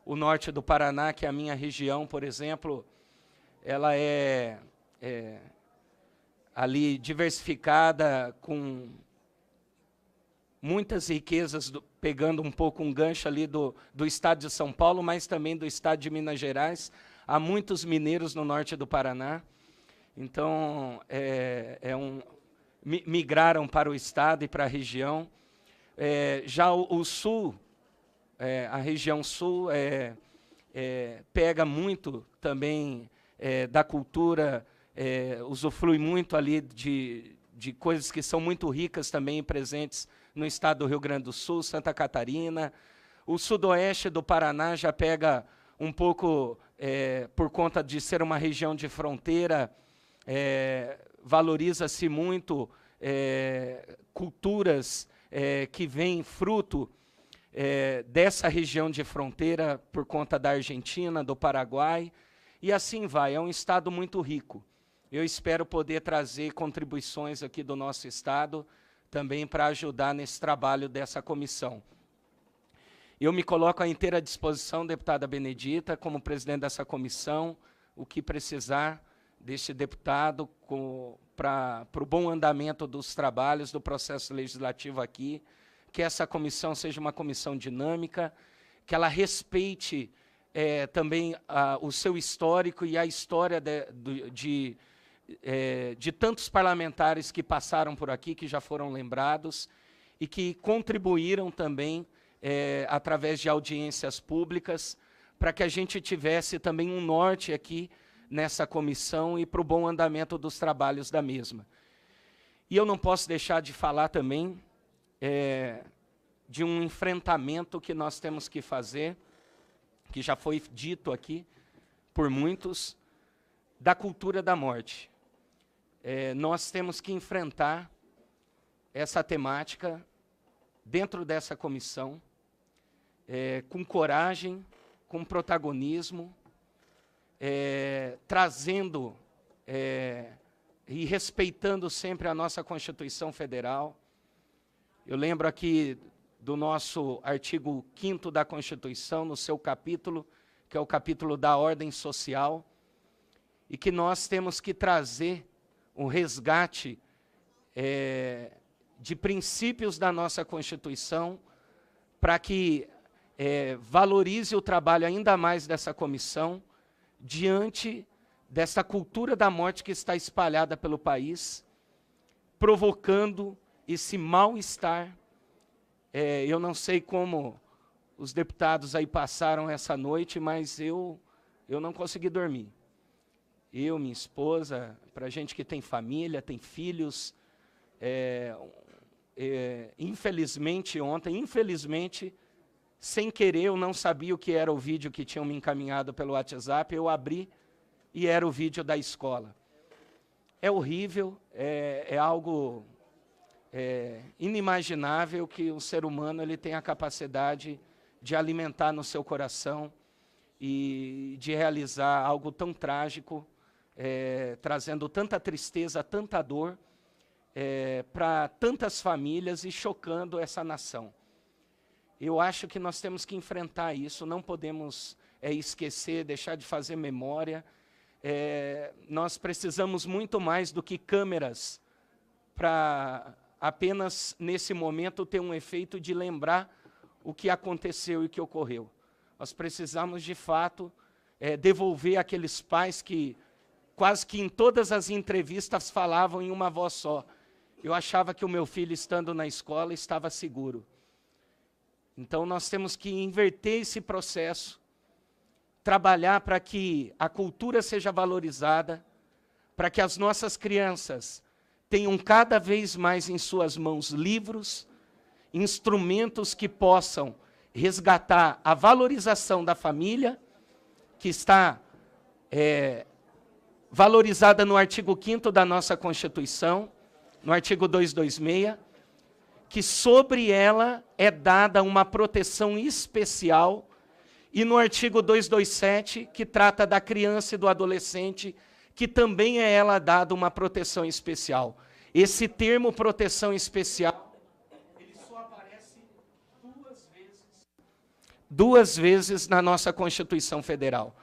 O norte do Paraná, que é a minha região, por exemplo, ela é ali diversificada, com muitas riquezas, pegando um pouco um gancho ali do estado de São Paulo, mas também do estado de Minas Gerais. Há muitos mineiros no norte do Paraná. Então, migraram para o estado e para a região. Já o sul, a região sul, pega muito também da cultura, usufrui muito ali de coisas que são muito ricas também presentes no estado do Rio Grande do Sul, Santa Catarina. O sudoeste do Paraná já pega um pouco, por conta de ser uma região de fronteira, valoriza-se muito culturas que vêm fruto dessa região de fronteira, por conta da Argentina, do Paraguai, e assim vai. É um estado muito rico. Eu espero poder trazer contribuições aqui do nosso estado, também para ajudar nesse trabalho dessa comissão. Eu me coloco à inteira disposição, deputada Benedita, como presidente dessa comissão, o que precisar deste deputado para o bom andamento dos trabalhos, do processo legislativo aqui, que essa comissão seja uma comissão dinâmica, que ela respeite também o seu histórico e a história de tantos parlamentares que passaram por aqui, que já foram lembrados, e que contribuíram também, através de audiências públicas, para que a gente tivesse também um norte aqui nessa comissão e para o bom andamento dos trabalhos da mesma. E eu não posso deixar de falar também de um enfrentamento que nós temos que fazer, que já foi dito aqui por muitos, da cultura da morte. Nós temos que enfrentar essa temática dentro dessa comissão, com coragem, com protagonismo, trazendo e respeitando sempre a nossa Constituição Federal. Eu lembro aqui do nosso artigo 5º da Constituição, no seu capítulo, que é o capítulo da ordem social, e que nós temos que trazer um resgate de princípios da nossa Constituição, para que valorize o trabalho ainda mais dessa comissão, diante dessa cultura da morte que está espalhada pelo país, provocando esse mal-estar. Eu não sei como os deputados aí passaram essa noite, mas eu não consegui dormir. Eu, minha esposa, para gente que tem família, tem filhos, infelizmente ontem, sem querer, eu não sabia o que era o vídeo que tinham me encaminhado pelo WhatsApp, eu abri e era o vídeo da escola. É horrível, é algo inimaginável que um ser humano ele tem a capacidade de alimentar no seu coração e de realizar algo tão trágico, trazendo tanta tristeza, tanta dor para tantas famílias e chocando essa nação. Eu acho que nós temos que enfrentar isso, não podemos esquecer, deixar de fazer memória. Nós precisamos muito mais do que câmeras para apenas, nesse momento, ter um efeito de lembrar o que aconteceu e o que ocorreu. Nós precisamos, de fato, devolver aqueles pais que, quase que em todas as entrevistas, falavam em uma voz só. Eu achava que o meu filho, estando na escola, estava seguro. Então, nós temos que inverter esse processo, trabalhar para que a cultura seja valorizada, para que as nossas crianças tenham cada vez mais em suas mãos livros, instrumentos que possam resgatar a valorização da família, que está valorizada no artigo 5º da nossa Constituição, no artigo 226, que sobre ela é dada uma proteção especial e no artigo 227, que trata da criança e do adolescente, que também é ela dada uma proteção especial. Esse termo proteção especial, ele só aparece duas vezes na nossa Constituição Federal.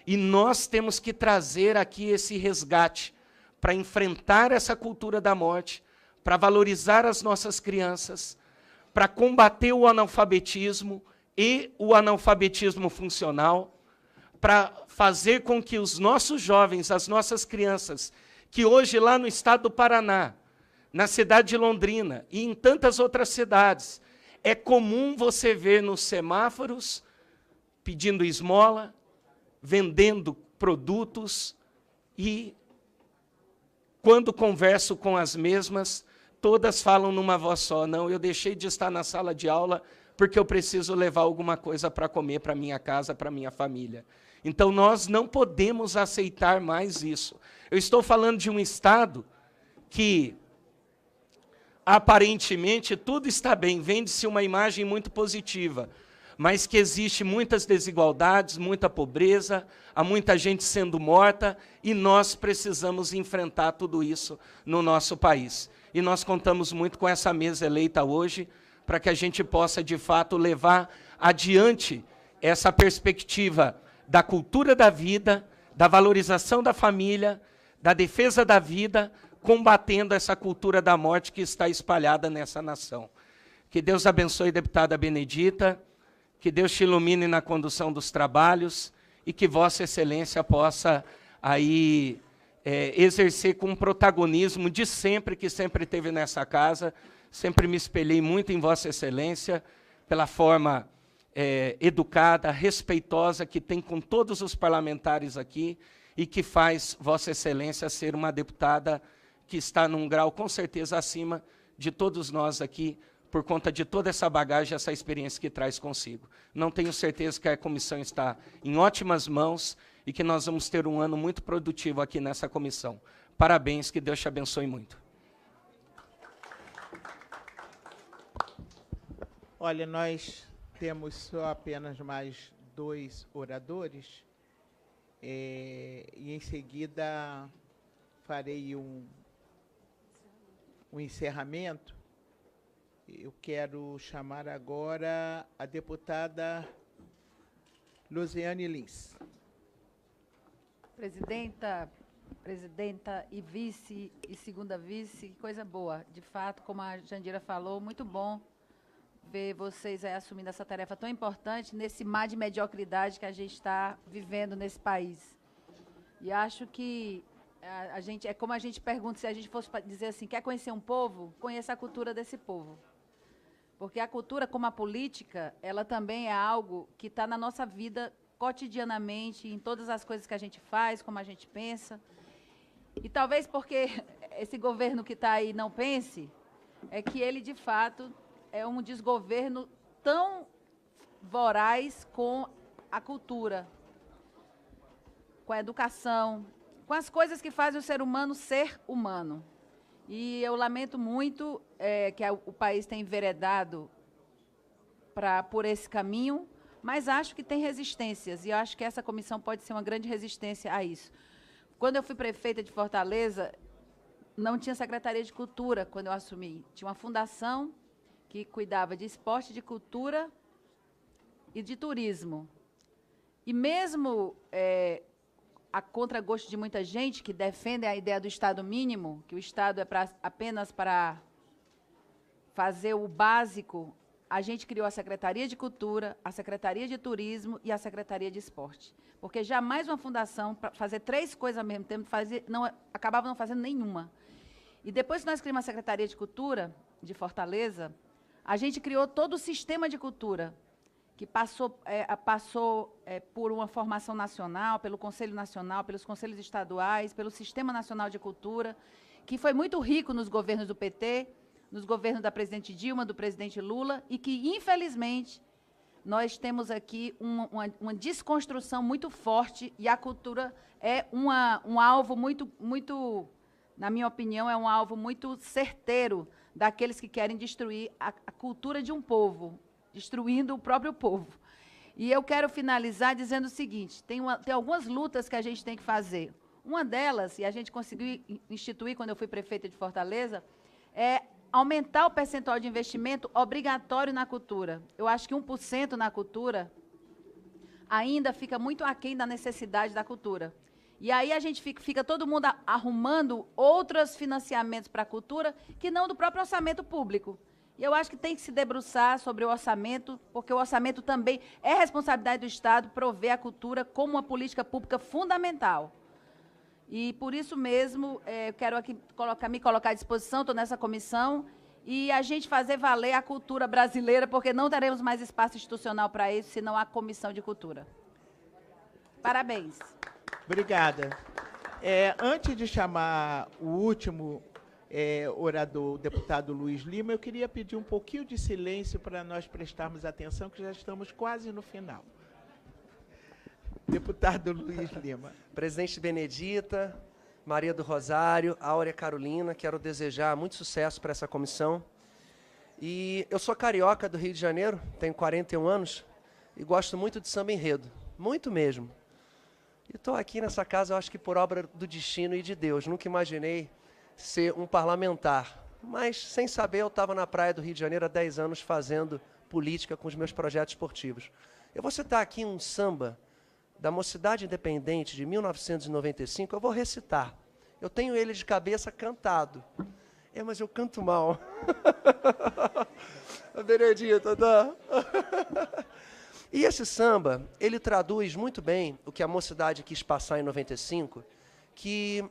E nós temos que trazer aqui esse resgate para enfrentar essa cultura da morte, para valorizar as nossas crianças, para combater o analfabetismo e o analfabetismo funcional, para fazer com que os nossos jovens, as nossas crianças, que hoje lá no estado do Paraná, na cidade de Londrina e em tantas outras cidades, é comum você ver nos semáforos pedindo esmola, vendendo produtos e, quando converso com as mesmas, todas falam numa voz só: não, eu deixei de estar na sala de aula porque eu preciso levar alguma coisa para comer para minha casa, para minha família. Então, nós não podemos aceitar mais isso. Eu estou falando de um estado que, aparentemente, tudo está bem, vende-se uma imagem muito positiva, mas que existe muitas desigualdades, muita pobreza, há muita gente sendo morta, e nós precisamos enfrentar tudo isso no nosso país. E nós contamos muito com essa mesa eleita hoje, para que a gente possa, de fato, levar adiante essa perspectiva da cultura da vida, da valorização da família, da defesa da vida, combatendo essa cultura da morte que está espalhada nessa nação. Que Deus abençoe a deputada Benedita, que Deus te ilumine na condução dos trabalhos e que Vossa Excelência possa aí exercer com um protagonismo de sempre, que sempre teve nessa casa. Sempre me espelhei muito em Vossa Excelência, pela forma educada, respeitosa que tem com todos os parlamentares aqui e que faz Vossa Excelência ser uma deputada que está num grau, com certeza, acima de todos nós aqui, por conta de toda essa bagagem, essa experiência que traz consigo. Não tenho certeza que a comissão está em ótimas mãos e que nós vamos ter um ano muito produtivo aqui nessa comissão. Parabéns, que Deus te abençoe muito. Olha, nós temos só apenas mais 2 oradores, e em seguida farei um encerramento. Eu quero chamar agora a deputada Luziane Lins. Presidenta e vice e segunda vice, que coisa boa. De fato, como a Jandira falou, muito bom ver vocês aí assumindo essa tarefa tão importante nesse mar de mediocridade que a gente está vivendo nesse país. E acho que a gente, é como a gente pergunta, se a gente fosse dizer assim, quer conhecer um povo? Conheça a cultura desse povo. Porque a cultura, como a política, ela também é algo que está na nossa vida cotidianamente, em todas as coisas que a gente faz, como a gente pensa. E talvez porque esse governo que está aí não pense, é que ele, de fato, é um desgoverno tão voraz com a cultura, com a educação, com as coisas que fazem o ser humano ser humano. E eu lamento muito que o país tenha enveredado por esse caminho, mas acho que tem resistências, e eu acho que essa comissão pode ser uma grande resistência a isso. Quando eu fui prefeita de Fortaleza, não tinha Secretaria de Cultura quando eu assumi. Tinha uma fundação que cuidava de esporte, de cultura e de turismo. E mesmo a contragosto de muita gente que defende a ideia do Estado mínimo, que o Estado é apenas para fazer o básico, a gente criou a Secretaria de Cultura, a Secretaria de Turismo e a Secretaria de Esporte. Porque jamais uma fundação, para fazer 3 coisas ao mesmo tempo, acabava não fazendo nenhuma. E depois que nós criamos a Secretaria de Cultura de Fortaleza, a gente criou todo o sistema de cultura, que passou por uma formação nacional, pelo Conselho Nacional, pelos Conselhos Estaduais, pelo Sistema Nacional de Cultura, que foi muito rico nos governos do PT, nos governos da presidente Dilma, do presidente Lula, e que, infelizmente, nós temos aqui uma desconstrução muito forte, e a cultura é um alvo muito, na minha opinião, é um alvo muito certeiro daqueles que querem destruir a cultura de um povo, destruindo o próprio povo. E eu quero finalizar dizendo o seguinte, tem algumas lutas que a gente tem que fazer. Uma delas, e a gente conseguiu instituir quando eu fui prefeita de Fortaleza, é aumentar o percentual de investimento obrigatório na cultura. Eu acho que 1% na cultura ainda fica muito aquém da necessidade da cultura. E aí a gente fica todo mundo arrumando outros financiamentos para a cultura que não do próprio orçamento público. E eu acho que tem que se debruçar sobre o orçamento, porque o orçamento também é responsabilidade do Estado prover a cultura como uma política pública fundamental. E, por isso mesmo, eu quero aqui me colocar à disposição, estou nessa comissão, e a gente fazer valer a cultura brasileira, porque não teremos mais espaço institucional para isso, senão a Comissão de Cultura. Parabéns. Obrigada. Antes de chamar o último orador, o deputado Luiz Lima, eu queria pedir um pouquinho de silêncio para nós prestarmos atenção, que já estamos quase no final. Deputado Luiz Lima. Presidente Benedita, Maria do Rosário, Áurea Carolina, quero desejar muito sucesso para essa comissão. E eu sou carioca do Rio de Janeiro, tenho 41 anos e gosto muito de samba enredo, muito mesmo. E estou aqui nessa casa, eu acho que por obra do destino e de Deus. Nunca imaginei ser um parlamentar, mas sem saber eu estava na praia do Rio de Janeiro há 10 anos fazendo política com os meus projetos esportivos. Eu vou citar aqui um samba da Mocidade Independente de 1995, eu vou recitar. Eu tenho ele de cabeça cantado. Mas eu canto mal. Benedita, tá? E esse samba, ele traduz muito bem o que a Mocidade quis passar em 95, que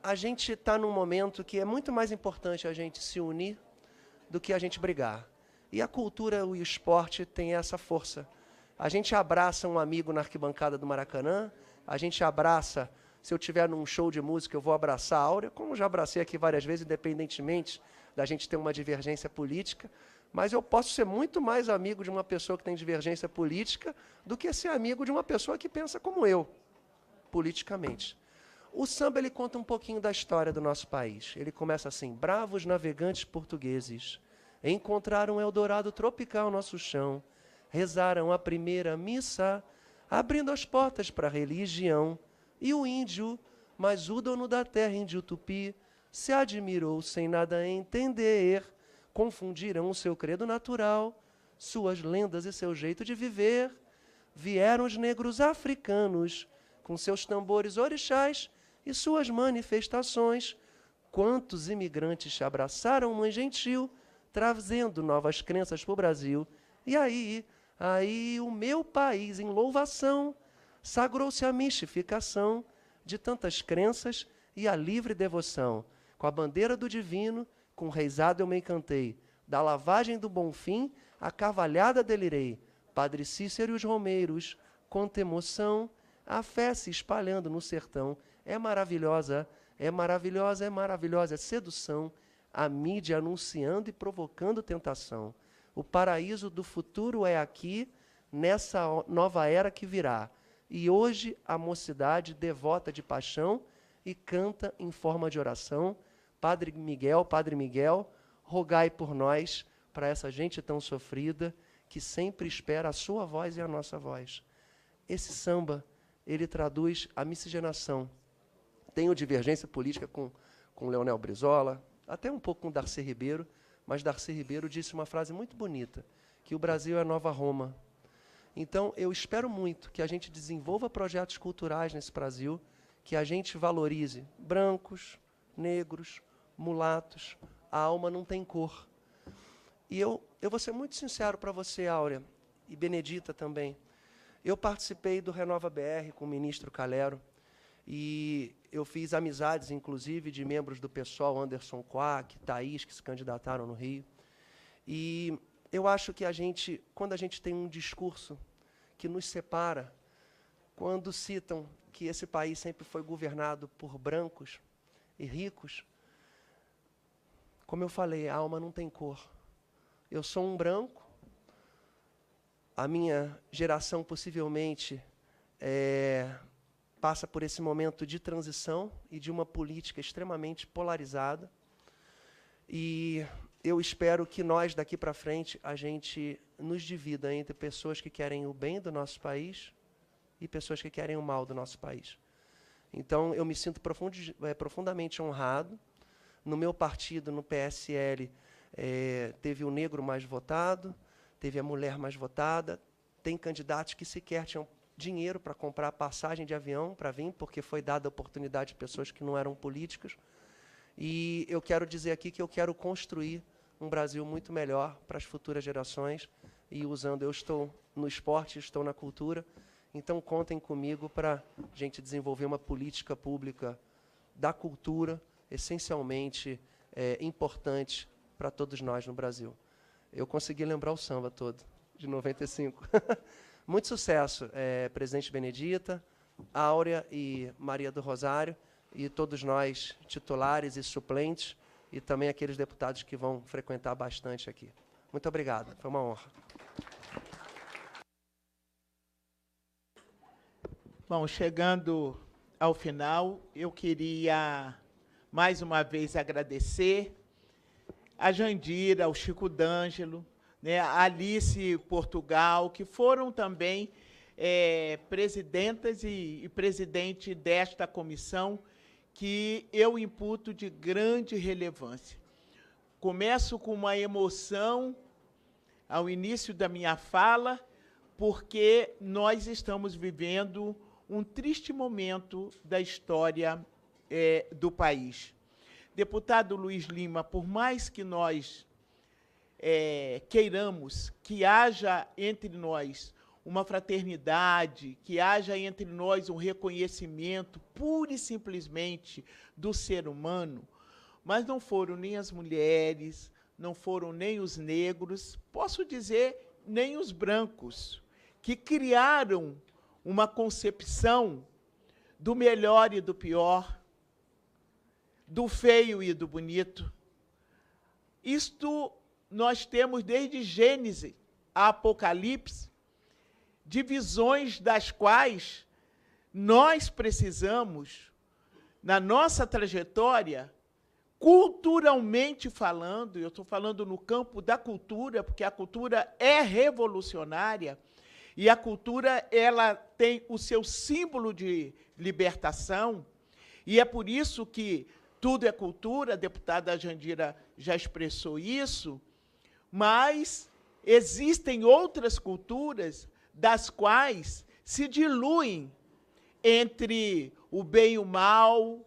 a gente está num momento que é muito mais importante a gente se unir do que a gente brigar. E a cultura e o esporte têm essa força. A gente abraça um amigo na arquibancada do Maracanã, a gente abraça, se eu estiver num show de música, eu vou abraçar a Áurea, como já abracei aqui várias vezes, independentemente da gente ter uma divergência política, mas eu posso ser muito mais amigo de uma pessoa que tem divergência política do que ser amigo de uma pessoa que pensa como eu, politicamente. O samba, ele conta um pouquinho da história do nosso país. Ele começa assim: bravos navegantes portugueses encontraram um Eldorado tropical nosso chão, rezaram a primeira missa, abrindo as portas para a religião. E o índio, mas o dono da terra, índio tupi, se admirou sem nada entender. Confundiram o seu credo natural, suas lendas e seu jeito de viver. Vieram os negros africanos, com seus tambores orixás e suas manifestações. Quantos imigrantes abraçaram mãe gentil, trazendo novas crenças para o Brasil. E aí o meu país, em louvação, sagrou-se a mistificação de tantas crenças e a livre devoção. Com a bandeira do divino, com o reizado eu me encantei. Da lavagem do Bonfim, a cavalhada delirei. Padre Cícero e os romeiros, quanta emoção, a fé se espalhando no sertão. É maravilhosa, é maravilhosa, é maravilhosa, é sedução. A mídia anunciando e provocando tentação. O paraíso do futuro é aqui, nessa nova era que virá. E hoje a mocidade devota de paixão e canta em forma de oração. Padre Miguel, rogai por nós, para essa gente tão sofrida, que sempre espera a sua voz e a nossa voz. Esse samba, ele traduz a miscigenação. Tenho divergência política com Leonel Brizola, até um pouco com Darcy Ribeiro, mas Darcy Ribeiro disse uma frase muito bonita, que o Brasil é a nova Roma. Então, eu espero muito que a gente desenvolva projetos culturais nesse Brasil, que a gente valorize brancos, negros, mulatos. A alma não tem cor. E eu vou ser muito sincero para você, Áurea, e Benedita também. Eu participei do Renova BR com o ministro Calero, e eu fiz amizades, inclusive, de membros do PSOL, Anderson Quack, Thaís, que se candidataram no Rio. E eu acho que quando a gente tem um discurso que nos separa, quando citam que esse país sempre foi governado por brancos e ricos, como eu falei, a alma não tem cor. Eu sou um branco, a minha geração possivelmente passa por esse momento de transição e de uma política extremamente polarizada. E eu espero que nós, daqui para frente, a gente nos divida entre pessoas que querem o bem do nosso país e pessoas que querem o mal do nosso país. Então, eu me sinto profundamente honrado. No meu partido, no PSL, teve o negro mais votado, teve a mulher mais votada, tem candidatos que sequer tinham dinheiro para comprar passagem de avião para vir, porque foi dada a oportunidade de pessoas que não eram políticas. E eu quero dizer aqui que eu quero construir um Brasil muito melhor para as futuras gerações. E eu estou no esporte, estou na cultura, então contem comigo para a gente desenvolver uma política pública da cultura, essencialmente importante para todos nós no Brasil. Eu consegui lembrar o samba todo, de 95. Muito sucesso, presidente Benedita, Áurea e Maria do Rosário, e todos nós, titulares e suplentes, e também aqueles deputados que vão frequentar bastante aqui. Muito obrigado, foi uma honra. Bom, chegando ao final, eu queria mais uma vez agradecer a Jandira, ao Chico D'Angelo, né, a Alice Portugal, que foram também presidentas e presidente desta comissão, que eu imputo de grande relevância. Começo com uma emoção ao início da minha fala, porque nós estamos vivendo um triste momento da história do país. Deputado Luiz Lima, por mais que nós queiramos que haja entre nós uma fraternidade, que haja entre nós um reconhecimento pura e simplesmente do ser humano, mas não foram nem as mulheres, não foram nem os negros, posso dizer, nem os brancos, que criaram uma concepção do melhor e do pior, do feio e do bonito. Isto nós temos desde Gênesis a Apocalipse, divisões das quais nós precisamos, na nossa trajetória, culturalmente falando, eu estou falando no campo da cultura, porque a cultura é revolucionária, e a cultura ela tem o seu símbolo de libertação, e é por isso que tudo é cultura, a deputada Jandira já expressou isso, mas existem outras culturas das quais se diluem entre o bem e o mal,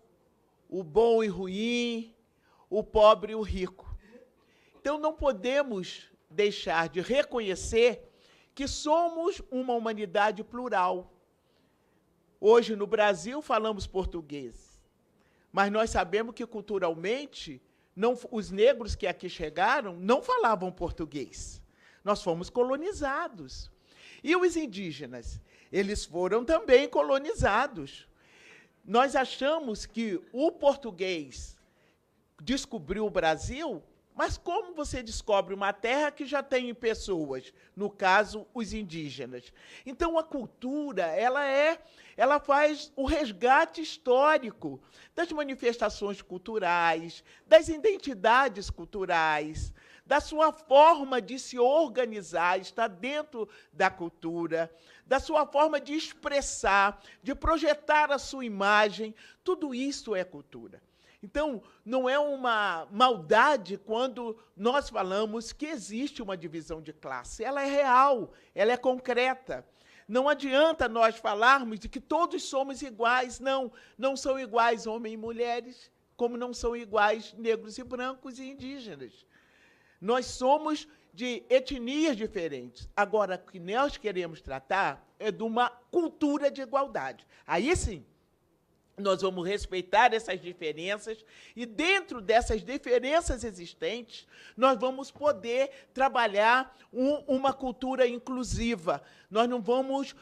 o bom e o ruim, o pobre e o rico. Então, não podemos deixar de reconhecer que somos uma humanidade plural. Hoje, no Brasil, falamos português, mas nós sabemos que, culturalmente, os negros que aqui chegaram não falavam português. Nós fomos colonizados. E os indígenas? Eles foram também colonizados. Nós achamos que o português descobriu o Brasil, mas como você descobre uma terra que já tem pessoas, no caso, os indígenas? Então, a cultura, ela faz o resgate histórico das manifestações culturais, das identidades culturais, da sua forma de se organizar, está dentro da cultura, da sua forma de expressar, de projetar a sua imagem, tudo isso é cultura. Então, não é uma maldade quando nós falamos que existe uma divisão de classe. Ela é real, ela é concreta. Não adianta nós falarmos de que todos somos iguais. Não, não são iguais homens e mulheres, como não são iguais negros e brancos e indígenas. Nós somos de etnias diferentes. Agora, o que nós queremos tratar é de uma cultura de igualdade. Aí, sim, nós vamos respeitar essas diferenças e, dentro dessas diferenças existentes, nós vamos poder trabalhar uma cultura inclusiva. Nós não vamos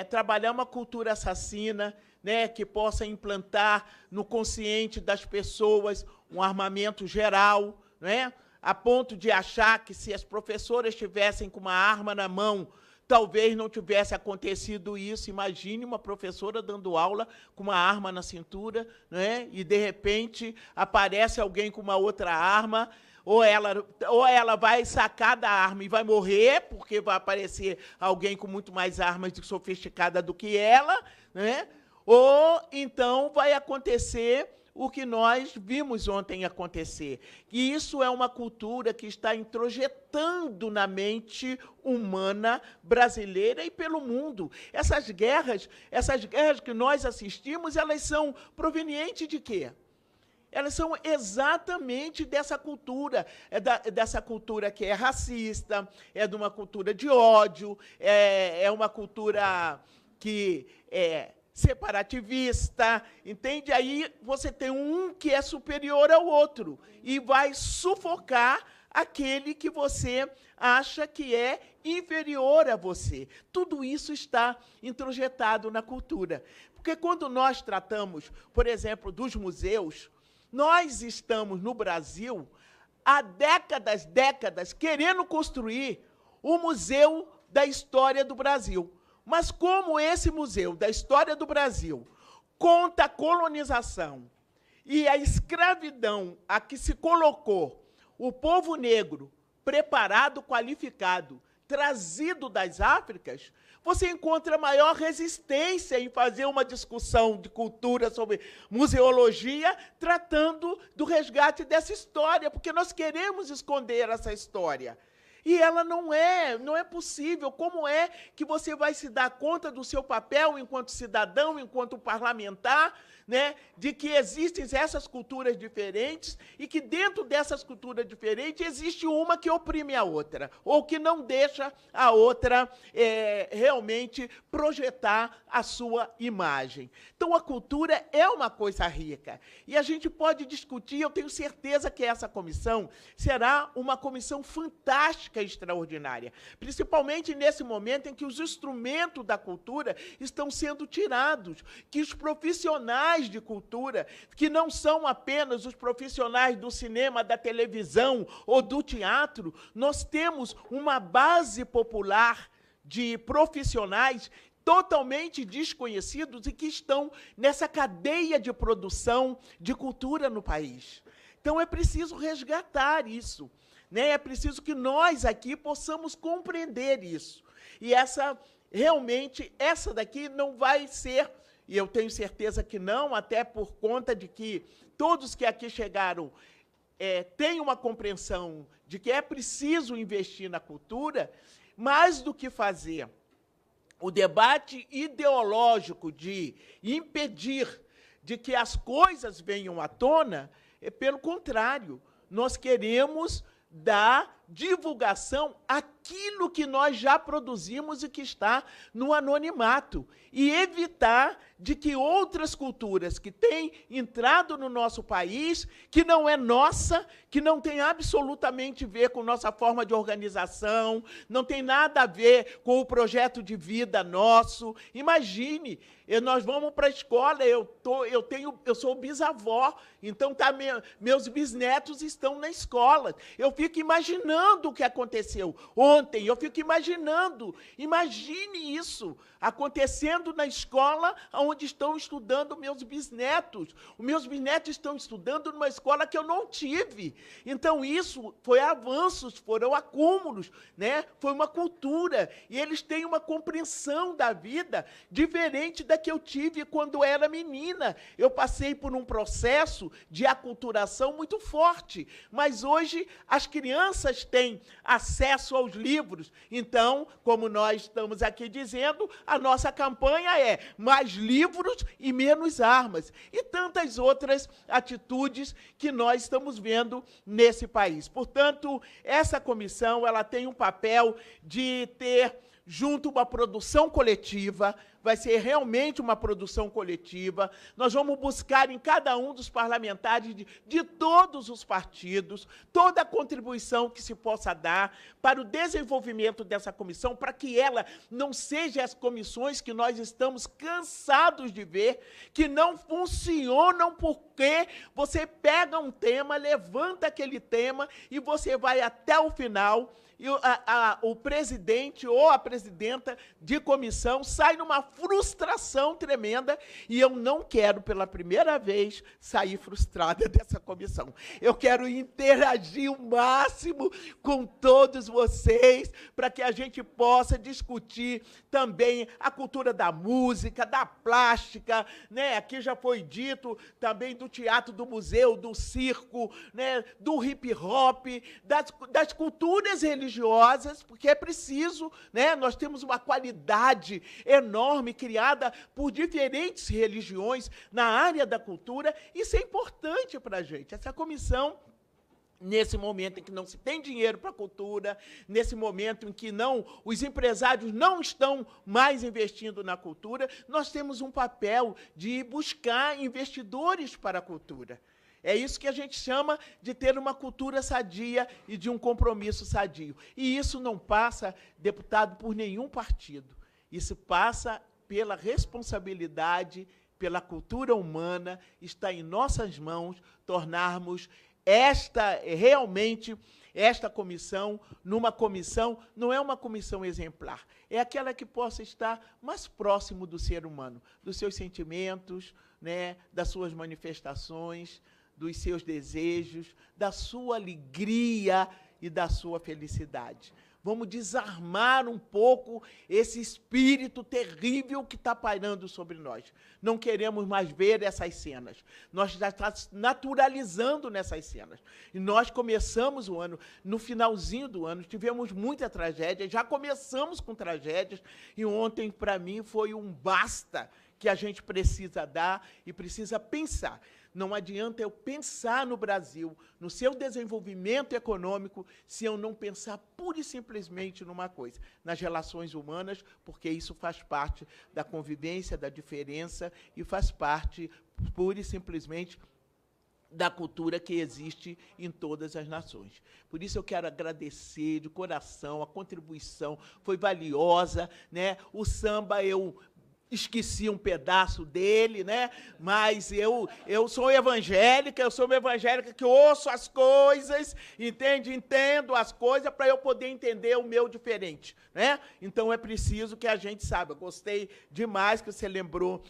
trabalhar uma cultura assassina, né, que possa implantar no consciente das pessoas um armamento geral, né, a ponto de achar que, se as professoras estivessem com uma arma na mão, talvez não tivesse acontecido isso. Imagine uma professora dando aula com uma arma na cintura, né, e, de repente, aparece alguém com uma outra arma, ou ela vai sacar da arma e vai morrer, porque vai aparecer alguém com muito mais armas sofisticada do que ela, né? Ou então vai acontecer o que nós vimos ontem acontecer. E isso é uma cultura que está introjetando na mente humana brasileira e pelo mundo. Essas guerras que nós assistimos, elas são provenientes de quê? Elas são exatamente dessa cultura, dessa cultura que é racista, é de uma cultura de ódio, é uma cultura que é separativista, entende? Aí você tem um que é superior ao outro e vai sufocar aquele que você acha que é inferior a você. Tudo isso está introjetado na cultura. Porque quando nós tratamos, por exemplo, dos museus, nós estamos no Brasil há décadas querendo construir o Museu da História do Brasil. Mas como esse museu da história do Brasil conta a colonização e a escravidão a que se colocou o povo negro preparado, qualificado, trazido das Áfricas, você encontra maior resistência em fazer uma discussão de cultura sobre museologia, tratando do resgate dessa história, porque nós queremos esconder essa história. E ela não é possível. Como é que você vai se dar conta do seu papel enquanto cidadão, enquanto parlamentar, né, de que existem essas culturas diferentes e que dentro dessas culturas diferentes existe uma que oprime a outra, ou que não deixa a outra realmente projetar a sua imagem. Então, a cultura é uma coisa rica. E a gente pode discutir, eu tenho certeza que essa comissão será uma comissão fantástica e extraordinária, principalmente nesse momento em que os instrumentos da cultura estão sendo tirados, que os profissionais de cultura, que não são apenas os profissionais do cinema, da televisão ou do teatro, nós temos uma base popular de profissionais totalmente desconhecidos e que estão nessa cadeia de produção de cultura no país. Então, é preciso resgatar isso, né? É preciso que nós aqui possamos compreender isso. E realmente, essa daqui não vai ser, e eu tenho certeza que não, até por conta de que todos que aqui chegaram têm uma compreensão de que é preciso investir na cultura, mais do que fazer o debate ideológico de impedir de que as coisas venham à tona, pelo contrário, nós queremos dar divulgação àquilo que nós já produzimos e que está no anonimato, e evitar de que outras culturas que têm entrado no nosso país, que não é nossa, que não tem absolutamente a ver com nossa forma de organização, não tem nada a ver com o projeto de vida nosso. Imagine, nós vamos para a escola, eu sou bisavó, então meus bisnetos estão na escola. Eu fico imaginando o que aconteceu ontem, eu fico imaginando, imagine isso acontecendo na escola onde estão estudando meus bisnetos. Os meus bisnetos estão estudando numa escola que eu não tive. Então, isso foi avanços, foram acúmulos, né? Foi uma cultura. E eles têm uma compreensão da vida diferente da que eu tive quando era menina. Eu passei por um processo de aculturação muito forte, mas hoje as crianças têm acesso aos livros. Então, como nós estamos aqui dizendo, a nossa campanha é mais livros e menos armas. E tantas outras atitudes que nós estamos vendo nesse país. Portanto, essa comissão ela tem um papel de ter junto uma produção coletiva, vai ser realmente uma produção coletiva. Nós vamos buscar em cada um dos parlamentares de todos os partidos toda a contribuição que se possa dar para o desenvolvimento dessa comissão, para que ela não seja as comissões que nós estamos cansados de ver, que não funcionam porque você pega um tema, levanta aquele tema e você vai até o final e o presidente ou a presidenta de comissão sai numa frustração tremenda, e eu não quero, pela primeira vez, sair frustrada dessa comissão. Eu quero interagir o máximo com todos vocês, para que a gente possa discutir também a cultura da música, da plástica, né? Aqui já foi dito também do teatro, do museu, do circo, né? Do hip-hop, das culturas religiosas, porque é preciso, né? Nós temos uma qualidade enorme criada por diferentes religiões na área da cultura, isso é importante para a gente. Essa comissão, nesse momento em que não se tem dinheiro para a cultura, nesse momento em que os empresários não estão mais investindo na cultura, nós temos um papel de buscar investidores para a cultura. É isso que a gente chama de ter uma cultura sadia e de um compromisso sadio. E isso não passa, deputado, por nenhum partido. Isso passa pela responsabilidade, pela cultura humana. Está em nossas mãos tornarmos realmente esta comissão numa comissão, não é uma comissão exemplar, é aquela que possa estar mais próximo do ser humano, dos seus sentimentos, né, das suas manifestações, dos seus desejos, da sua alegria e da sua felicidade. Vamos desarmar um pouco esse espírito terrível que está pairando sobre nós. Não queremos mais ver essas cenas. Nós já estamos naturalizando nessas cenas. E nós começamos o ano, no finalzinho do ano, tivemos muita tragédia, já começamos com tragédias, e ontem, para mim, foi um basta que a gente precisa dar e precisa pensar. Não adianta eu pensar no Brasil, no seu desenvolvimento econômico, se eu não pensar pura e simplesmente numa coisa, nas relações humanas, porque isso faz parte da convivência, da diferença, e faz parte, pura e simplesmente, da cultura que existe em todas as nações. Por isso eu quero agradecer de coração, a contribuição foi valiosa, né? O samba, eu esqueci um pedaço dele, né? Mas eu sou uma evangélica que ouço as coisas, entendo as coisas para eu poder entender o meu diferente, né? Então é preciso que a gente saiba. Gostei demais que você lembrou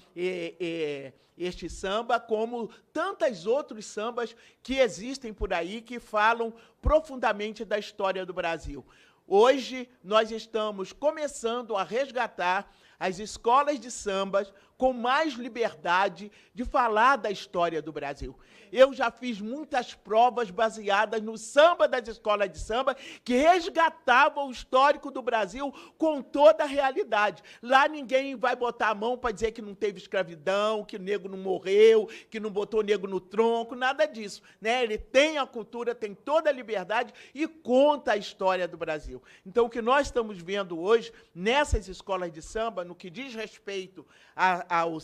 este samba, como tantos outros sambas que existem por aí, que falam profundamente da história do Brasil. Hoje nós estamos começando a resgatar as escolas de sambas com mais liberdade de falar da história do Brasil. Eu já fiz muitas provas baseadas no samba das escolas de samba, que resgatavam o histórico do Brasil com toda a realidade. Lá ninguém vai botar a mão para dizer que não teve escravidão, que o negro não morreu, que não botou o negro no tronco, nada disso, né? Ele tem a cultura, tem toda a liberdade e conta a história do Brasil. Então, o que nós estamos vendo hoje, nessas escolas de samba, no que diz respeito aos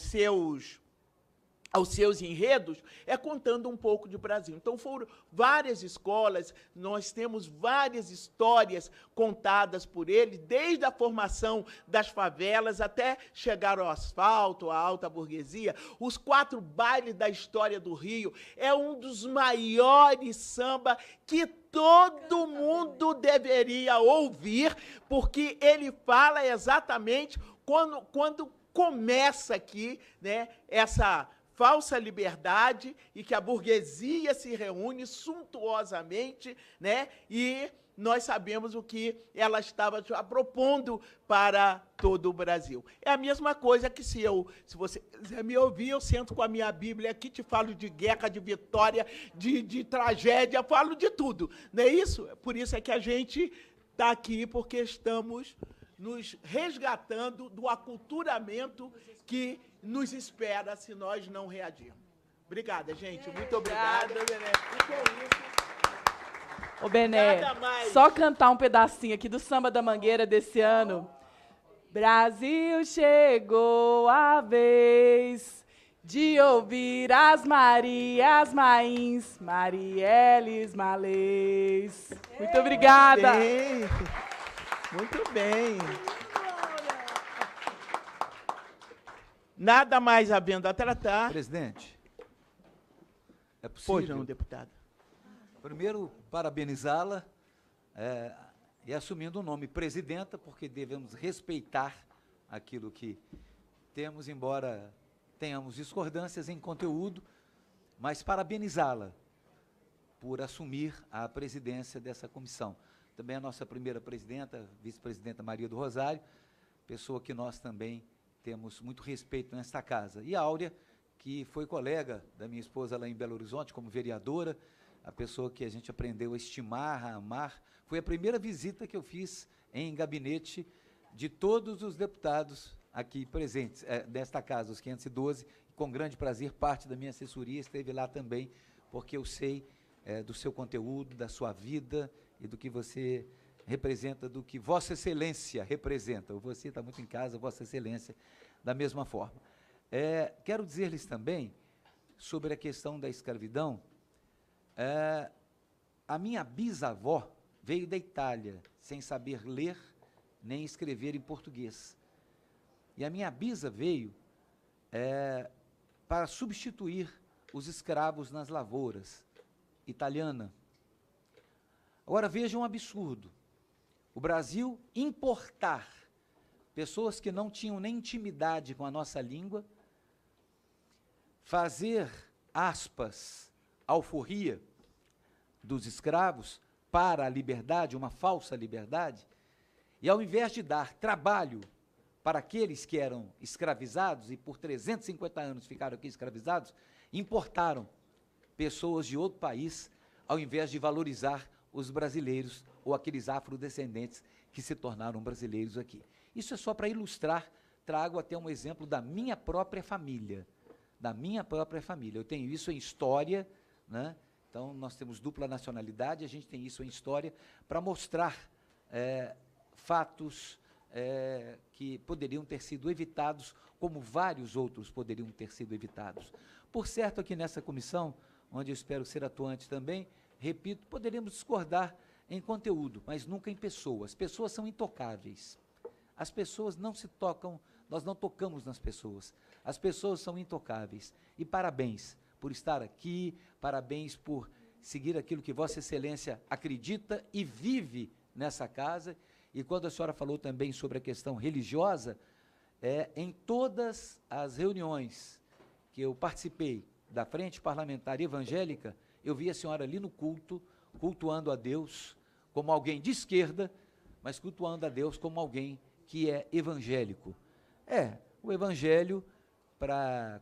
seus enredos, é contando um pouco de Brasil. Então, foram várias escolas, nós temos várias histórias contadas por ele, desde a formação das favelas até chegar ao asfalto, à alta burguesia. Os 4 bailes da história do Rio é um dos maiores samba que todo mundo deveria ouvir, porque ele fala exatamente quando começa aqui, né, essa falsa liberdade e que a burguesia se reúne suntuosamente, né, e nós sabemos o que ela estava propondo para todo o Brasil. É a mesma coisa que se você quiser me ouvir, eu sento com a minha Bíblia aqui, te falo de guerra, de vitória, de tragédia, falo de tudo. Não é isso? Por isso é que a gente está aqui, porque estamos nos resgatando do aculturamento que nos espera se nós não reagirmos. Obrigada, gente. Muito obrigada. E com isso, Ô, Bené, só cantar um pedacinho aqui do Samba da Mangueira desse ano. Brasil, chegou a vez de ouvir as Marias Mains, Marielles Malês. Muito obrigada. Muito bem. Nada mais havendo a tratar. Presidente, é possível? Pois não, deputado. Primeiro, parabenizá-la e assumindo o nome presidenta, porque devemos respeitar aquilo que temos, embora tenhamos discordâncias em conteúdo, mas parabenizá-la por assumir a presidência dessa comissão. Também a nossa primeira presidenta, vice-presidenta Maria do Rosário, pessoa que nós também temos muito respeito nesta casa. E a Áurea, que foi colega da minha esposa lá em Belo Horizonte, como vereadora, a pessoa que a gente aprendeu a estimar, a amar. Foi a primeira visita que eu fiz em gabinete de todos os deputados aqui presentes, desta casa, os 512, com grande prazer, parte da minha assessoria esteve lá também, porque eu sei do seu conteúdo, da sua vida e do que você representa, do que Vossa Excelência representa. Você está muito em casa, Vossa Excelência, da mesma forma. Quero dizer-lhes também, sobre a questão da escravidão, a minha bisavó veio da Itália, sem saber ler nem escrever em português. E a minha bisa veio para substituir os escravos nas lavouras, italiana. Agora vejam um absurdo. O Brasil importar pessoas que não tinham nem intimidade com a nossa língua, fazer, aspas, alforria dos escravos para a liberdade, uma falsa liberdade, e ao invés de dar trabalho para aqueles que eram escravizados, e por 350 anos ficaram aqui escravizados, importaram pessoas de outro país, ao invés de valorizar os brasileiros ou aqueles afrodescendentes que se tornaram brasileiros aqui. Isso é só para ilustrar, trago até um exemplo da minha própria família, Eu tenho isso em história, né? Então, nós temos dupla nacionalidade, a gente tem isso em história, para mostrar fatos que poderiam ter sido evitados, como vários outros poderiam ter sido evitados. Por certo, aqui nessa comissão, onde eu espero ser atuante também, repito, poderíamos discordar em conteúdo, mas nunca em pessoas. As pessoas são intocáveis. As pessoas não se tocam, nós não tocamos nas pessoas. As pessoas são intocáveis. E parabéns por estar aqui, parabéns por seguir aquilo que Vossa Excelência acredita e vive nessa casa. E quando a senhora falou também sobre a questão religiosa, em todas as reuniões que eu participei da Frente Parlamentar Evangélica, eu vi a senhora ali no culto, cultuando a Deus como alguém de esquerda, mas cultuando a Deus como alguém que é evangélico. O evangelho,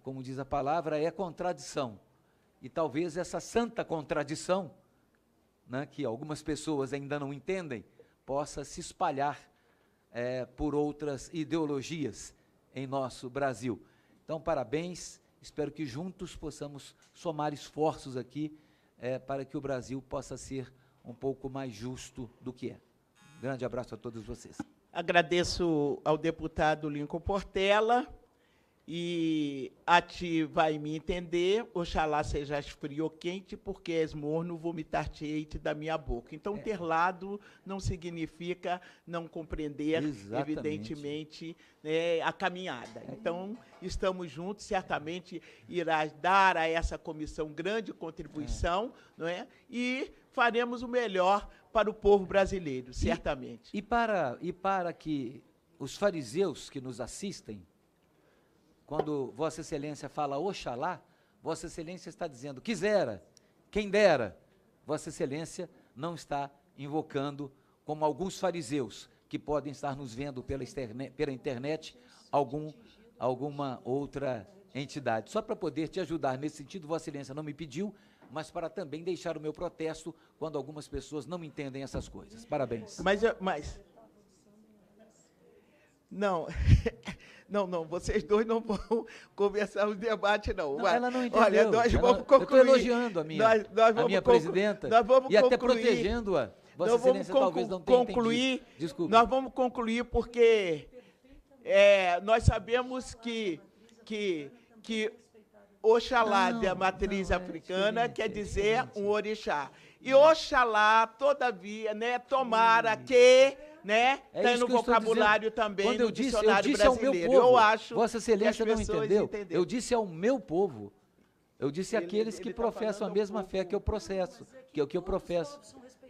como diz a palavra, é contradição. E talvez essa santa contradição, né, que algumas pessoas ainda não entendem, possa se espalhar por outras ideologias em nosso Brasil. Então, parabéns, espero que juntos possamos somar esforços aqui para que o Brasil possa ser um pouco mais justo do que é. Grande abraço a todos vocês. Agradeço ao deputado Lincoln Portela, e a ti vai me entender, oxalá sejas frio ou quente, porque és morno, vomitar-te-ei-te da minha boca. Então, ter lado não significa não compreender, evidentemente, a caminhada. Então, estamos juntos, certamente irás dar a essa comissão grande contribuição, não é? E faremos o melhor para o povo brasileiro, certamente. E para que os fariseus que nos assistem, quando Vossa Excelência fala oxalá, Vossa Excelência está dizendo quisera, quem dera. Vossa Excelência não está invocando, como alguns fariseus que podem estar nos vendo pela internet, alguma outra entidade. Só para poder te ajudar nesse sentido, Vossa Excelência não me pediu, mas para também deixar o meu protesto quando algumas pessoas não entendem essas coisas. Parabéns. Não, não, vocês dois não vão conversar no debate, não. Não, ela não entendeu. Olha, nós vamos concluir. Eu estou elogiando a minha presidenta e até protegendo-a. Vossa Excelência talvez não tenha entendido. Desculpe. Nós vamos concluir porque nós sabemos que Oxalá da matriz africana quer dizer um orixá. E Oxalá, todavia, tomara que... tem no vocabulário também quando no dicionário brasileiro. Meu povo, eu acho Vossa Excelência que as não entendeu. Eu disse ao meu povo. Eu disse àqueles que professam a mesma fé que eu professo.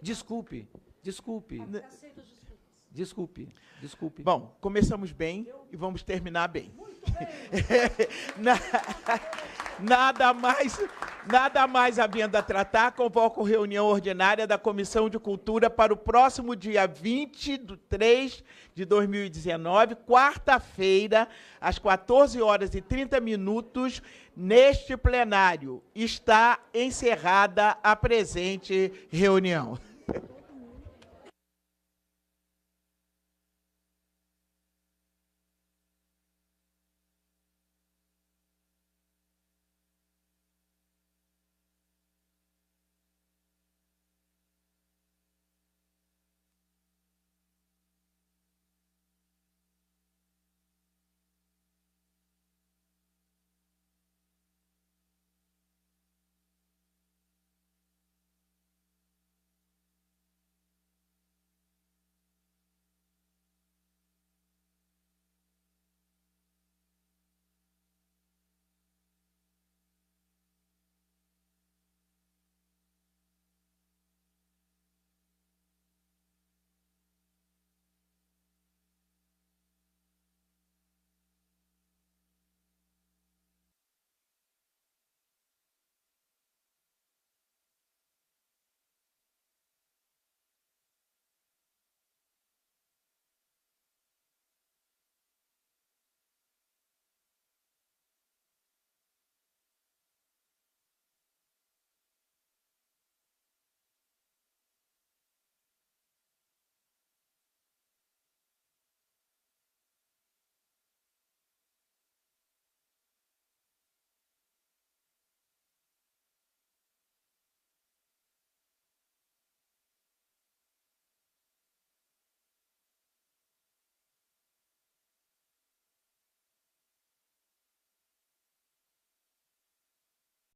Desculpe. Desculpe. Desculpe. Desculpe. Bom, começamos bem e vamos terminar bem. Nada mais havendo a tratar, convoco reunião ordinária da Comissão de Cultura para o próximo dia 20/3 de 2019, quarta-feira, às 14h30, neste plenário. Está encerrada a presente reunião.